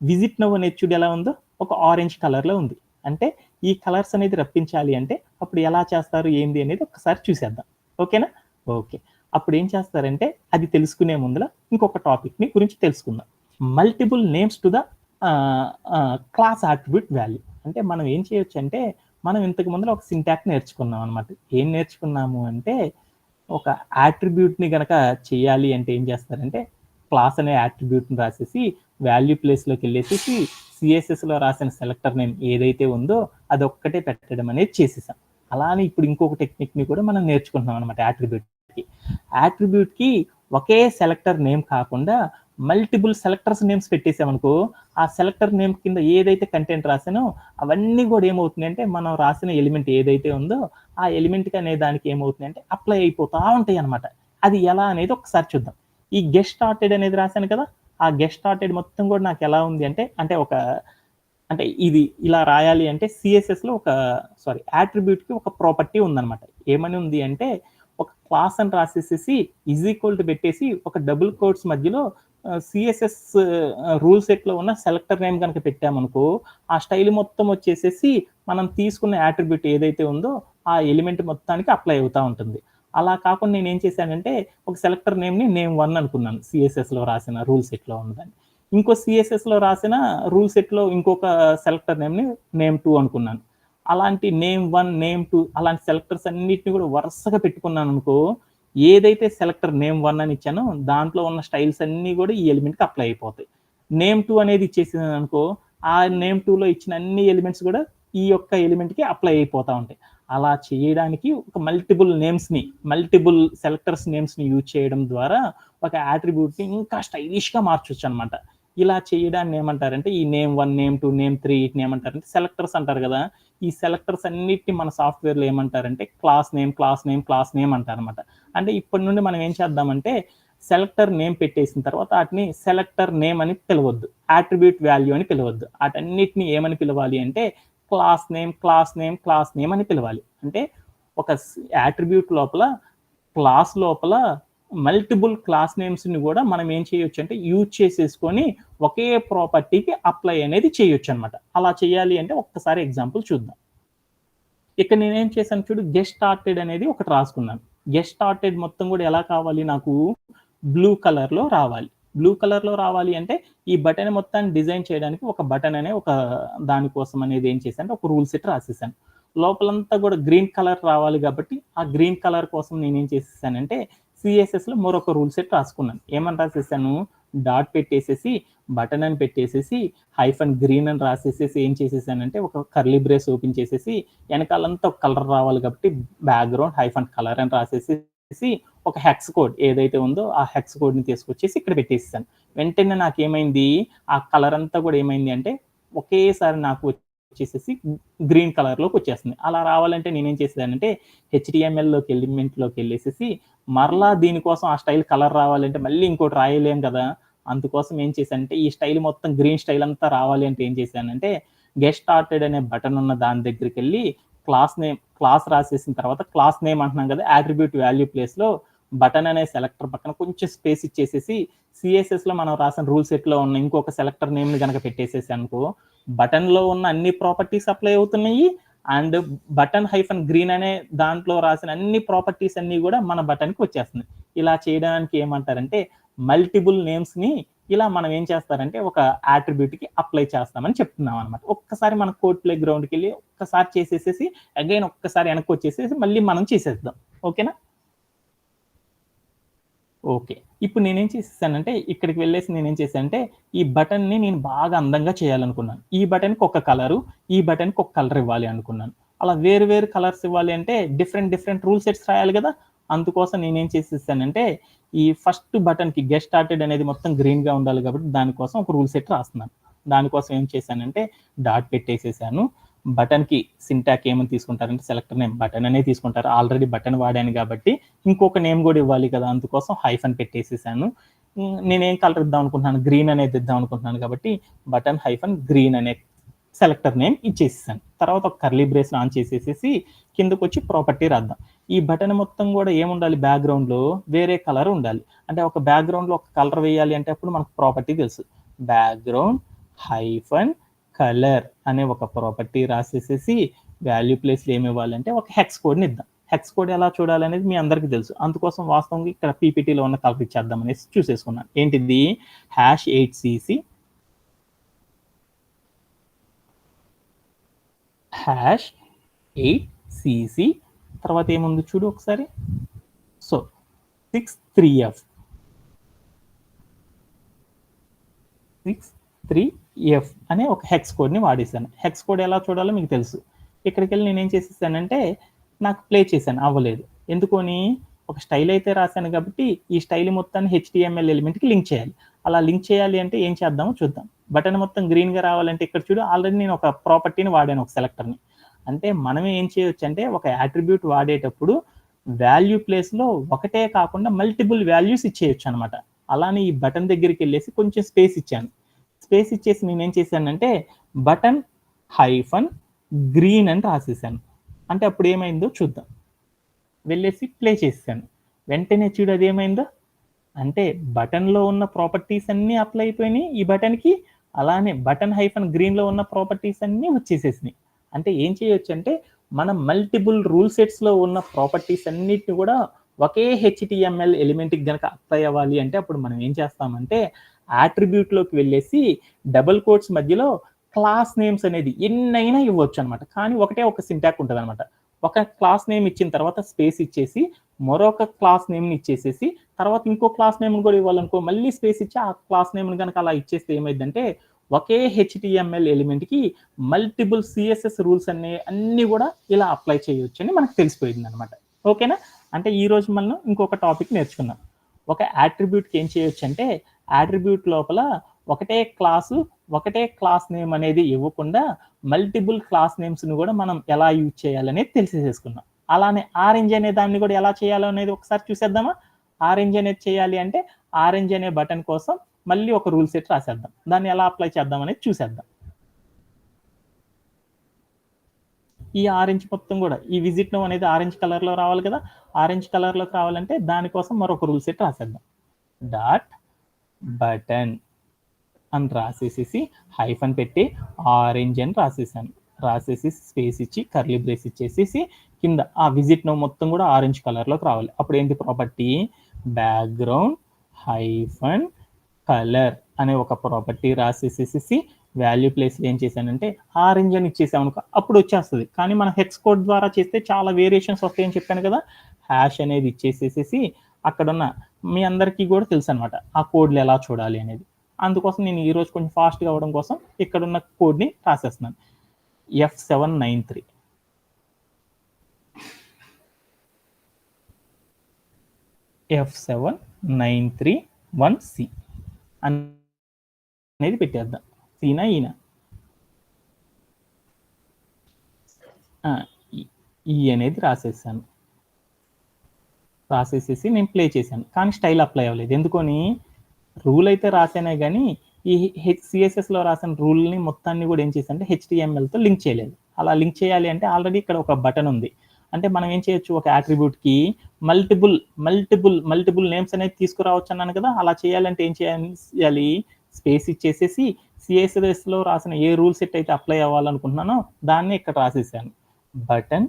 విజిట్ నౌ అనేది చూడు ఎలా ఉందో ఒక ఆరెంజ్ కలర్‌లో ఉంది. అంటే ఈ కలర్స్ అనేది రప్పించాలి అంటే అప్పుడు ఎలా చేస్తారు ఏంది అనేది ఒక్కసారి చూసేద్దాం. ఓకేనా? ఓకే. అప్పుడేం చేస్తారంటే అది తెలుసుకునే ముందల ఇంకొక టాపిక్‌ని గురించి తెలుసుకుందాం. Multiple names to the class attribute value. అంటే మనం ఏం చేయొచ్చంటే మనం ఇంతకు ముందల ఒక సింటాక్స్ నేర్చుకున్నాం అన్నమాట. ఏం నేర్చుకున్నాము అంటే ఒక అట్రిబ్యూట్‌ని గనక చేయాలి అంటే ఏం చేస్తారంటే, క్లాస్ అనే అట్రిబ్యూట్‌ని రాసేసి, వాల్యూ ప్లేస్‌లోకెళ్ళేసేసి, సీఎస్ఎస్‌లో రాసిన సెలెక్టర్ నేమ్ ఏదైతే ఉందో అదొక్కటే పెట్టడం అనేది చేసేసాం. అలానే ఇప్పుడు ఇంకొక టెక్నిక్‌ని కూడా మనం నేర్చుకుంటున్నాం అనమాట అట్రిబ్యూట్‌కి. అట్రిబ్యూట్‌కి ఒకే సెలెక్టర్ నేమ్ కాకుండా మల్టిపుల్ సెలెక్టర్స్ నేమ్స్ పెట్టేసామనుకో, ఆ సెలెక్టర్ నేమ్ కింద ఏదైతే కంటెంట్ రాసానో అవన్నీ కూడా ఏమవుతున్నాయంటే, మనం రాసిన ఎలిమెంట్ ఏదైతే ఉందో ఆ ఎలిమెంట్‌కి అనే దానికి ఏమవుతుందంటే అప్లై అయిపోతా ఉంటాయన్నమాట. అది ఎలా అనేది ఒకసారి చూద్దాం. ఈ గెట్ స్టార్టెడ్ అనేది రాసాను కదా! ఆ గెట్ స్టార్టెడ్ మొత్తం కూడా నాకెలా ఉంది అంటే, అంటే ఇది ఇలా రాయాలి అంటే సీఎస్ఎస్‌లో ఒక అట్రిబ్యూట్‌కి ఒక ప్రాపర్టీ ఉందన్నమాట. ఏమని ఉంది అంటే, ఒక క్లాస్ అని రాసేసేసి ఈజ్ ఈక్వల్ టు పెట్టేసి ఒక డబుల్ కోట్స్ మధ్యలో సీఎస్ఎస్ రూల్ సెట్‌లో ఉన్న సెలెక్టర్ నేమ్ గనక పెట్టామనుకో, ఆ స్టైల్ మొత్తం వచ్చేసేసి మనం తీసుకున్న అట్రిబ్యూట్ ఏదైతే ఉందో, ఆ ఎలిమెంట్ మొత్తానికి అప్లై అవుతా ఉంటుంది. అలా కాకుండా నేనేం చేశానంటే, ఒక సెలెక్టర్ నేమ్‌ని నేమ్1 అనుకున్నాను. సీఎస్ఎస్‌లో రాసిన రూల్ సెట్‌లో ఉన్నదాన్ని. ఇంకో సీఎస్ఎస్‌లో రాసిన రూల్ సెట్‌లో ఇంకొక సెలెక్టర్ నేమ్‌ని నేమ్2 అనుకున్నాను. అలాంటి నేమ్1, నేమ్2 అలాంటి సెలెక్టర్స్ అన్నిటిని కూడా వరుసగా పెట్టుకున్నాననుకో, ఏదైతే సెలెక్టర్ నేమ్1 అని ఇచ్చానో దాంట్లో ఉన్న స్టైల్స్ అన్నీ కూడా ఈ ఎలిమెంట్‌కి అప్లై అయిపోతాయి. నేమ్2 అనేది ఇచ్చేసాననుకో, ఆ నేమ్2లో ఇచ్చిన అన్ని ఎలిమెంట్స్ కూడా ఈ యొక్క ఎలిమెంట్‌కి అప్లై అయిపోతా ఉంటాయి. అలా చేయడానికి ఒక మల్టిపుల్ సెలెక్టర్స్ నేమ్స్‌ని యూజ్ చేయడం ద్వారా ఒక అట్రిబ్యూట్‌ని ఇంకా స్టైలిష్‌గా మార్చొచ్చనమాట. ఇలా చేయడాన్ని ఏమంటారంటే ఈ నేమ్1, నేమ్2, నేమ్3 వీటిని ఏమంటారంటే సెలెక్టర్స్ అంటారు గదా! ఈ సెలెక్టర్స్ అన్నిటిని మన సాఫ్ట్‌వేర్‌లో ఏమంటారంటే క్లాస్ నేమ్ అంటారనమాట. అంటే ఇప్పటి నుండి మనం ఏం చేద్దామంటే సెలెక్టర్ నేమ్ పెట్టేసిన తర్వాత ఆటిని సెలెక్టర్ నేమ్ అని పిలవద్దు. అట్రిబ్యూట్ వాల్యూ అని పిలవద్దు. ఆటన్నిటిని ఏమని పిలవాలి అంటే క్లాస్ నేమ్ అని పిలవాలి. అంటే ఒక అట్రిబ్యూట్ లోపల క్లాస్ లోపల మల్టిపుల్ క్లాస్ నేమ్స్‌ని గూడా మనం ఏం చేయొచ్చంటే యూజ్ చేసేసుకొని ఒకే ప్రాపర్టీకి అప్లై అనేది చేయొచ్చనమాట. అలా చేయాలి అంటే ఒక్కసారి ఎగ్జాంపుల్ చూద్దాం. ఇక్కడ నేనేం చేశాను చూడు గెట్ స్టార్టెడ్ అనేది ఒకటి రాసుకున్నాను. గెట్ స్టార్టెడ్ మొత్తం గూడా ఎలా కావాలి నాకు బ్లూ కలర్‌లో రావాలి. బ్లూ కలర్‌లో రావాలి అంటే ఈ బటన్ మొత్తాన్ని డిజైన్ చేయడానికి ఒక బటన్ అనే ఒక దాని కోసం అనేది ఏం చేశానంటే ఒక రూల్ సెట్ రాసేసాను. లోపలంతా గూడా గ్రీన్ కలర్ రావాలి గాబట్టి ఆ గ్రీన్ కలర్ కోసం నేనేం చేసేసానంటే సీఎస్ఎస్‌లో మరొక రూల్ సెట్ రాసుకున్నాను. ఏమని రాసేసాను డాట్ పెట్టేసేసి బటన్ అని పెట్టేసేసి హైఫన్ గ్రీన్ అని రాసేసేసి ఏం చేసేసానంటే ఒక కర్లీ బ్రేస్ ఓపెన్ చేసేసి ఎనకాలంతా ఒక కలర్ రావాలి కాబట్టి బ్యాక్‌గ్రౌండ్ హైఫన్ కలర్ అని రాసేసి ఒక హెక్స్ కోడ్ ఏదైతే ఉందో ఆ హెక్స్ కోడ్ని తీసుకొచ్చేసి ఇక్కడ పెట్టేసాను. వెంటనే నాకేమైంది, ఆ కలర్ అంతా కూడా ఏమైంది అంటే ఒకేసారి నాకు వచ్చేసేసి గ్రీన్ కలర్లోకి వచ్చేస్తుంది. అలా రావాలంటే నేనేం చేసేదానంటే హెచ్టిఎంఎల్లోకి ఎలిమెంట్లోకి వెళ్ళేసేసి మరలా దీనికోసం ఆ స్టైల్ కలర్ రావాలంటే మళ్ళీ ఇంకోటి రాయలేం కదా. అందుకోసం ఏం చేశానంటే ఈ స్టైల్ మొత్తం గ్రీన్ స్టైల్ అంతా రావాలి అంటే ఏం చేశానంటే గెట్ స్టార్టెడ్ అనే బటన్ ఉన్న దాని దగ్గరికి వెళ్ళి క్లాస్ రాసేసిన తర్వాత క్లాస్ నేమ్ అంటున్నాం కదా, అట్రిబ్యూట్ వాల్యూ ప్లేస్లో బటన్ అనే సెలెక్టర్ పక్కన కొంచెం స్పేస్ ఇచ్చేసేసి సిఎస్ఎస్లో మనం రాసిన రూల్ సెట్లో ఉన్న ఇంకొక సెలెక్టర్ నేమ్ని కనుక పెట్టేసేసి అనుకో బటన్లో ఉన్న అన్ని ప్రాపర్టీస్ అప్లై అవుతున్నాయి అండ్ బటన్ హైఫన్ గ్రీన్ అనే దాంట్లో రాసిన అన్ని ప్రాపర్టీస్ అన్ని కూడా మన బటన్కి వచ్చేస్తుంది. ఇలా చేయడానికి ఏమంటారంటే మల్టిపుల్ నేమ్స్ని ఇలా మనం ఏం చేస్తారంటే ఒక అట్రిబ్యూట్కి అప్లై చేస్తామని చెప్తున్నాం అనమాట. ఒక్కసారి మన కోడ్ ప్లే గ్రౌండ్కి వెళ్ళి ఒక్కసారి చేసేసేసి అగైన్ ఒక్కసారి వెనక్కి వచ్చేసేసి మళ్ళీ మనం చేసేద్దాం. ఓకేనా? ఓకే. ఇప్పుడు నేనేం చేసేసానంటే ఇక్కడికి వెళ్ళేసి నేనేం చేశానంటే ఈ బటన్‌ని నేను బాగా అందంగా చేయాలనుకున్నాను. ఈ బటన్‌కి ఒక కలరు, ఈ బటన్‌కి ఒక కలర్ ఇవ్వాలి అనుకున్నాను. అలా వేరు వేరు కలర్స్ ఇవ్వాలి అంటే డిఫరెంట్ రూల్ సెట్స్ రాయాలి కదా. అందుకోసం నేనేం చేసేసానంటే ఈ ఫస్ట్ బటన్‌కి గెట్ స్టార్టెడ్ అనేది మొత్తం గ్రీన్‌గా ఉండాలి కాబట్టి దానికోసం ఒక రూల్ సెట్ రాస్తున్నాను. దానికోసం ఏం చేశానంటే డాట్ పెట్టేసేసాను. బటన్‌కి సింటాక్ ఏమని తీసుకుంటారంటే సెలెక్టర్ నేమ్ బటన్ అనే తీసుకుంటారు. ఆల్రెడీ బటన్ వాడాను కాబట్టి ఇంకొక నేమ్ కూడా ఇవ్వాలి కదా, అందుకోసం హైఫన్ పెట్టేసేసాను. నేనేం కలర్ ఇద్దాం అనుకుంటున్నాను, గ్రీన్ అనేది ఇద్దాం అనుకుంటున్నాను కాబట్టి బటన్ హైఫన్ గ్రీన్ అనే సెలెక్టర్ నేమ్ ఇచ్చేసేసాను. తర్వాత ఒక కర్లీ బ్రేస్ ఆన్ చేసేసేసి కిందకు వచ్చి ప్రాపర్టీ రాద్దాం. ఈ బటన్ మొత్తం కూడా ఏముండాలి, బ్యాక్గ్రౌండ్లో వేరే కలర్ ఉండాలి. అంటే ఒక బ్యాక్గ్రౌండ్లో ఒక కలర్ వేయాలి అంటే అప్పుడు మనకు ప్రాపర్టీ తెలుసు. బ్యాక్గ్రౌండ్ హైఫన్ కలర్ అనే ఒక ప్రాపర్టీ రాసేసేసి వాల్యూ ప్లేస్లో ఏమి ఇవ్వాలంటే ఒక హెక్స్ కోడ్ని ఇద్దాం. హెక్స్ కోడ్ ఎలా చూడాలనేది మీ అందరికీ తెలుసు. అందుకోసం వాస్తవంగా ఇక్కడ పీపీటీలో ఉన్న కలర్ ఇచ్చేద్దాం అనేసి చూసేసుకున్నాను. ఏంటిది #8cc #8cc తర్వాత ఏముంది చూడు ఒకసారి. సో 63f 63f అనే ఒక హెక్స్ కోడ్ని వాడేసాను. హెక్స్ కోడ్ ఎలా చూడాలో మీకు తెలుసు. ఇక్కడికి వెళ్ళి నేనేం చేసేసానంటే నాకు ప్లే చేశాను, అవ్వలేదు. ఎందుకని ఒక స్టైల్ అయితే రాశాను కాబట్టి ఈ స్టైల్ మొత్తాన్ని హెచ్టిఎంఎల్ ఎలిమెంట్కి లింక్ చేయాలి. అలా లింక్ చేయాలి అంటే ఏం చేద్దామో చూద్దాం. బటన్ మొత్తం గ్రీన్గా రావాలంటే ఇక్కడ చూడు ఆల్రెడీ నేను ఒక ప్రాపర్టీని వాడాను, ఒక సెలెక్టర్ని. అంటే మనం ఏం చేయొచ్చు అంటే ఒక అట్రిబ్యూట్ వాడేటప్పుడు వాల్యూ ప్లేస్లో ఒకటే కాకుండా మల్టిపుల్ వాల్యూస్ ఇచ్చేయచ్చు అనమాట. అలానే ఈ బటన్ దగ్గరికి వెళ్ళేసి కొంచెం స్పేస్ ఇచ్చాను. స్పేస్ ఇచ్చేసి నేనేం చేశానంటే బటన్ హైఫన్ గ్రీన్ అని రాసేసాను. అంటే అప్పుడు ఏమైందో చూద్దాం. వెళ్ళేసి ప్లే చేశాను. వెంటనే చూడు అది ఏమైందో. అంటే బటన్లో ఉన్న ప్రాపర్టీస్ అన్నీ అప్లై అయిపోయినాయి ఈ బటన్కి. అలానే బటన్ హైఫన్ గ్రీన్లో ఉన్న ప్రాపర్టీస్ అన్నీ వచ్చేసేసినాయి. అంటే ఏం చేయొచ్చు అంటే మనం మల్టిపుల్ రూల్ సెట్స్లో ఉన్న ప్రాపర్టీస్ అన్నిటిని కూడా ఒకే హెచ్టిఎంఎల్ ఎలిమెంట్కి కనుక అప్లై అవ్వాలి అంటే అప్పుడు మనం ఏం చేస్తామంటే అట్రిబ్యూట్లోకి వెళ్ళేసి డబుల్ కోట్స్ మధ్యలో క్లాస్ నేమ్స్ అనేది ఎన్నైనా ఇవ్వచ్చు అనమాట. కానీ ఒకటే ఒక సింటాక్ ఉంటుంది అనమాట. ఒక క్లాస్ నేమ్ ఇచ్చిన తర్వాత స్పేస్ ఇచ్చేసి మరొక క్లాస్ నేమ్ని ఇచ్చేసేసి తర్వాత ఇంకో క్లాస్ నేమ్ని కూడా ఇవ్వాలనుకో మళ్ళీ స్పేస్ ఇచ్చి ఆ క్లాస్ నేమ్ని కనుక అలా ఇచ్చేస్తే ఏమైందంటే ఒకే హెచ్టిఎంఎల్ ఎలిమెంట్కి మల్టిపుల్ సిఎస్ఎస్ రూల్స్ అన్నీ కూడా ఇలా అప్లై చేయొచ్చు అని మనకు తెలిసిపోయింది అనమాట. ఓకేనా? అంటే ఈరోజు మనం ఇంకొక టాపిక్ నేర్చుకున్నాం. ఒక అట్రిబ్యూట్కి ఏం చేయొచ్చు అంటే అట్రిబ్యూట్ లోపల ఒకటే క్లాస్ నేమ్ అనేది ఇవ్వకుండా మల్టిపుల్ క్లాస్ నేమ్స్ని కూడా మనం ఎలా యూజ్ చేయాలనేది తెలిసేసుకున్నాం. అలానే ఆరెంజ్ అనే దాన్ని కూడా ఎలా చేయాలో అనేది ఒకసారి చూసేద్దామా. ఆరెంజ్ అనేది చేయాలి అంటే ఆరెంజ్ అనే బటన్ కోసం మళ్ళీ ఒక రూల్ సెట్ రాసేద్దాం. దాన్ని ఎలా అప్లై చేద్దాం అనేది చూసేద్దాం. ఈ ఆరెంజ్ మొత్తం కూడా ఈ విజిట్ నో అనేది ఆరెంజ్ కలర్లో రావాలి కదా. ఆరెంజ్ కలర్లోకి రావాలంటే దానికోసం మరొక రూల్ సెట్ రాసేద్దాం. డాట్ బటన్ అని రాసేసేసి హైఫన్ పెట్టి ఆరెంజ్ అని రాసేసాను. రాసేసి స్పేస్ ఇచ్చి కర్లీ బ్రేస్ ఇచ్చేసేసి కింద ఆ విజిట్ నో మొత్తం కూడా ఆరెంజ్ కలర్లోకి రావాలి. అప్పుడు ఏంటి ప్రాపర్టీ బ్యాక్గ్రౌండ్ హైఫన్ కలర్ అనే ఒక ప్రాపర్టీ రాసేసేసి వాల్యూ ప్లేస్లో ఏం చేశానంటే ఆరెంజ్ అని ఇచ్చేసాను అప్పుడు వచ్చేస్తుంది. కానీ మనం హెక్స్ కోడ్ ద్వారా చేస్తే చాలా వేరియేషన్స్ వస్తాయని చెప్పాను కదా. హ్యాష్ అనేది ఇచ్చేసేసి అక్కడున్న మీ అందరికీ కూడా తెలుసు అనమాట ఆ కోడ్లు ఎలా చూడాలి అనేది. అందుకోసం నేను ఈరోజు కొంచెం ఫాస్ట్గా అవ్వడం కోసం ఇక్కడున్న కోడ్ని రాసేస్తున్నాను. F793 F7931C అనేది పెట్టేద్దాం. సీనా ఈనా ఈ అనేది రాసేసాను. రాసేసేసి నేను ప్లే చేశాను. కానీ స్టైల్ అప్లై అవ్వలేదు. ఎందుకని రూల్ అయితే రాసానే కానీ ఈ సిఎస్ఎస్లో రాసిన రూల్ని మొత్తాన్ని కూడా ఏం చేశానంటే హెచ్టిఎంఎల్తో లింక్ చేయలేదు. అలా లింక్ చేయాలి అంటే ఆల్రెడీ ఇక్కడ ఒక బటన్ ఉంది. అంటే మనం ఏం చేయొచ్చు, ఒక యాట్రిబ్యూట్కి మల్టిపుల్ నేమ్స్ అనేది తీసుకురావచ్చు అన్నాను కదా. అలా చేయాలంటే ఏం చేయాలి, స్పేస్ ఇచ్చేసేసి సిఎస్ఎస్లో రాసిన ఏ రూల్ సెట్ అయితే అప్లై అవ్వాలనుకుంటున్నానో దాన్ని ఇక్కడ రాసేసాను. బటన్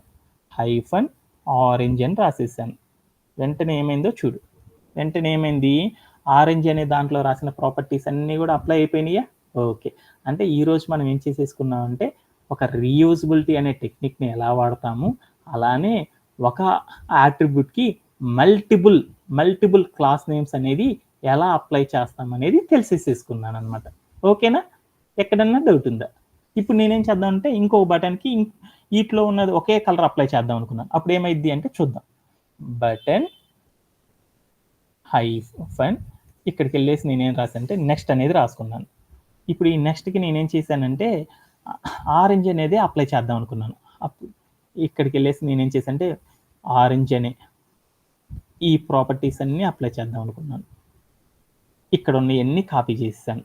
హైఫన్ ఆరెంజ్ అని రాసేసాను. వెంటనే ఏమైందో చూడు. వెంటనే ఏమైంది, ఆరెంజ్ అనే దాంట్లో రాసిన ప్రాపర్టీస్ అన్నీ కూడా అప్లై అయిపోయినాయా. ఓకే, అంటే ఈరోజు మనం ఏం చేసేసుకున్నామంటే ఒక రీయూజబిలిటీ అనే టెక్నిక్ని ఎలా వాడతాము, అలానే ఒక యాట్రిబ్యూట్కి మల్టిపుల్ క్లాస్ నేమ్స్ అనేది ఎలా అప్లై చేస్తాం అనేది తెలిసేసుకున్నాను అనమాట. ఓకేనా, ఎక్కడన్నా డౌట్ ఉందా? ఇప్పుడు నేనేం చేద్దాం అంటే ఇంకో బటన్కి వీటిలో ఉన్నది ఒకే కలర్ అప్లై చేద్దాం అనుకున్నాను. అప్పుడు ఏమైంది అంటే చూద్దాం. బటన్ హైఫన్ ఇక్కడికి వెళ్ళేసి నేనేం రాశానంటే నెక్స్ట్ అనేది రాసుకున్నాను. ఇప్పుడు ఈ నెక్స్ట్కి నేనేం చేశానంటే ఆరెంజ్ అనేది అప్లై చేద్దాం అనుకున్నాను. అప్పుడు ఇక్కడికి వెళ్ళేసి నేనేం చేశానంటే ఆరెంజ్ అనే ఈ ప్రాపర్టీస్ అన్నీ అప్లై చేద్దాం అనుకున్నాను. ఇక్కడ ఉన్నవన్నీ కాపీ చేసేసాను.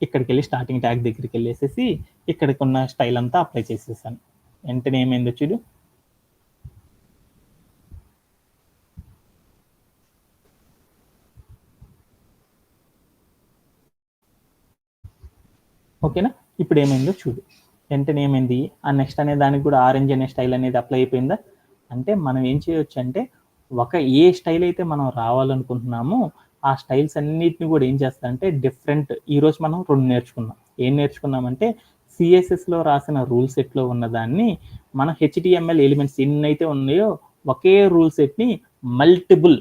ఇక్కడికి వెళ్ళి స్టార్టింగ్ ట్యాగ్ దగ్గరికి వెళ్ళేసేసి ఇక్కడికి ఉన్న స్టైల్ అంతా అప్లై చేసేసాను. వెంటనే ఏమైందో చూడు. ఓకేనా, ఇప్పుడు ఏమైందో చూడు. వెంటనే ఏమైంది, ఆ నెక్స్ట్ అనే దానికి కూడా ఆరెంజ్ అనే స్టైల్ అనేది అప్లై అయిపోయిందా. అంటే మనం ఏం చేయొచ్చు అంటే ఏ స్టైల్ అయితే మనం రావాలనుకుంటున్నామో ఆ స్టైల్స్ అన్నిటిని కూడా ఏం చేస్తామంటే డిఫరెంట్. ఈరోజు మనం 2 నేర్చుకున్నాం. ఏం నేర్చుకున్నామంటే సిఎస్ఎస్లో రాసిన రూల్ సెట్లో ఉన్నదాన్ని మన హెచ్టిఎంఎల్ ఎలిమెంట్స్ ఎన్నైతే ఉన్నాయో ఒకే రూల్ సెట్ని మల్టిపుల్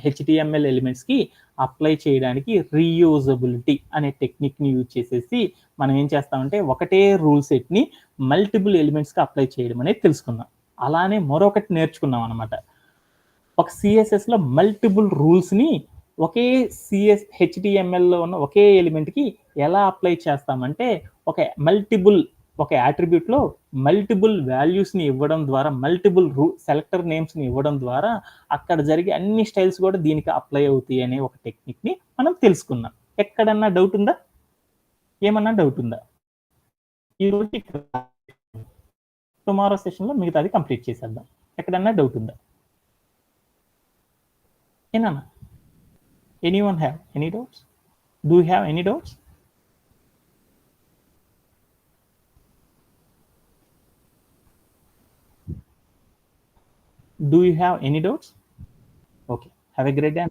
హెచ్టిఎంఎల్ ఎలిమెంట్స్కి అప్లై చేయడానికి రీయూజబిలిటీ అనే టెక్నిక్ని యూజ్ చేసేసి మనం ఏం చేస్తామంటే ఒకటే రూల్ సెట్ని మల్టిపుల్ ఎలిమెంట్స్కి అప్లై చేయడం అనేది తెలుసుకున్నాం. అలానే మరొకటి నేర్చుకున్నాం అనమాట. ఒక సిఎస్ఎస్లో మల్టిపుల్ రూల్స్ని ఒకే హెచ్టిఎంఎల్లో ఉన్న ఒకే ఎలిమెంట్కి ఎలా అప్లై చేస్తామంటే ఒక యాట్రిబ్యూట్లో మల్టిపుల్ వాల్యూస్ని ఇవ్వడం ద్వారా మల్టిపుల్ సెలెక్టర్ నేమ్స్ని ఇవ్వడం ద్వారా అక్కడ జరిగే అన్ని స్టైల్స్ కూడా దీనికి అప్లై అవుతాయి అనే ఒక టెక్నిక్ని మనం తెలుసుకున్నాం. ఎక్కడన్నా డౌట్ ఉందా? ఏమన్నా డౌట్ ఉందా? ఈరోజు టుమారో సెషన్లో మిగతాది కంప్లీట్ చేసేద్దాం. ఎక్కడన్నా డౌట్ ఉందా? ఏనా? Anyone have any doubts? Do you have any doubts? Do you have any doubts? Okay, have a great day.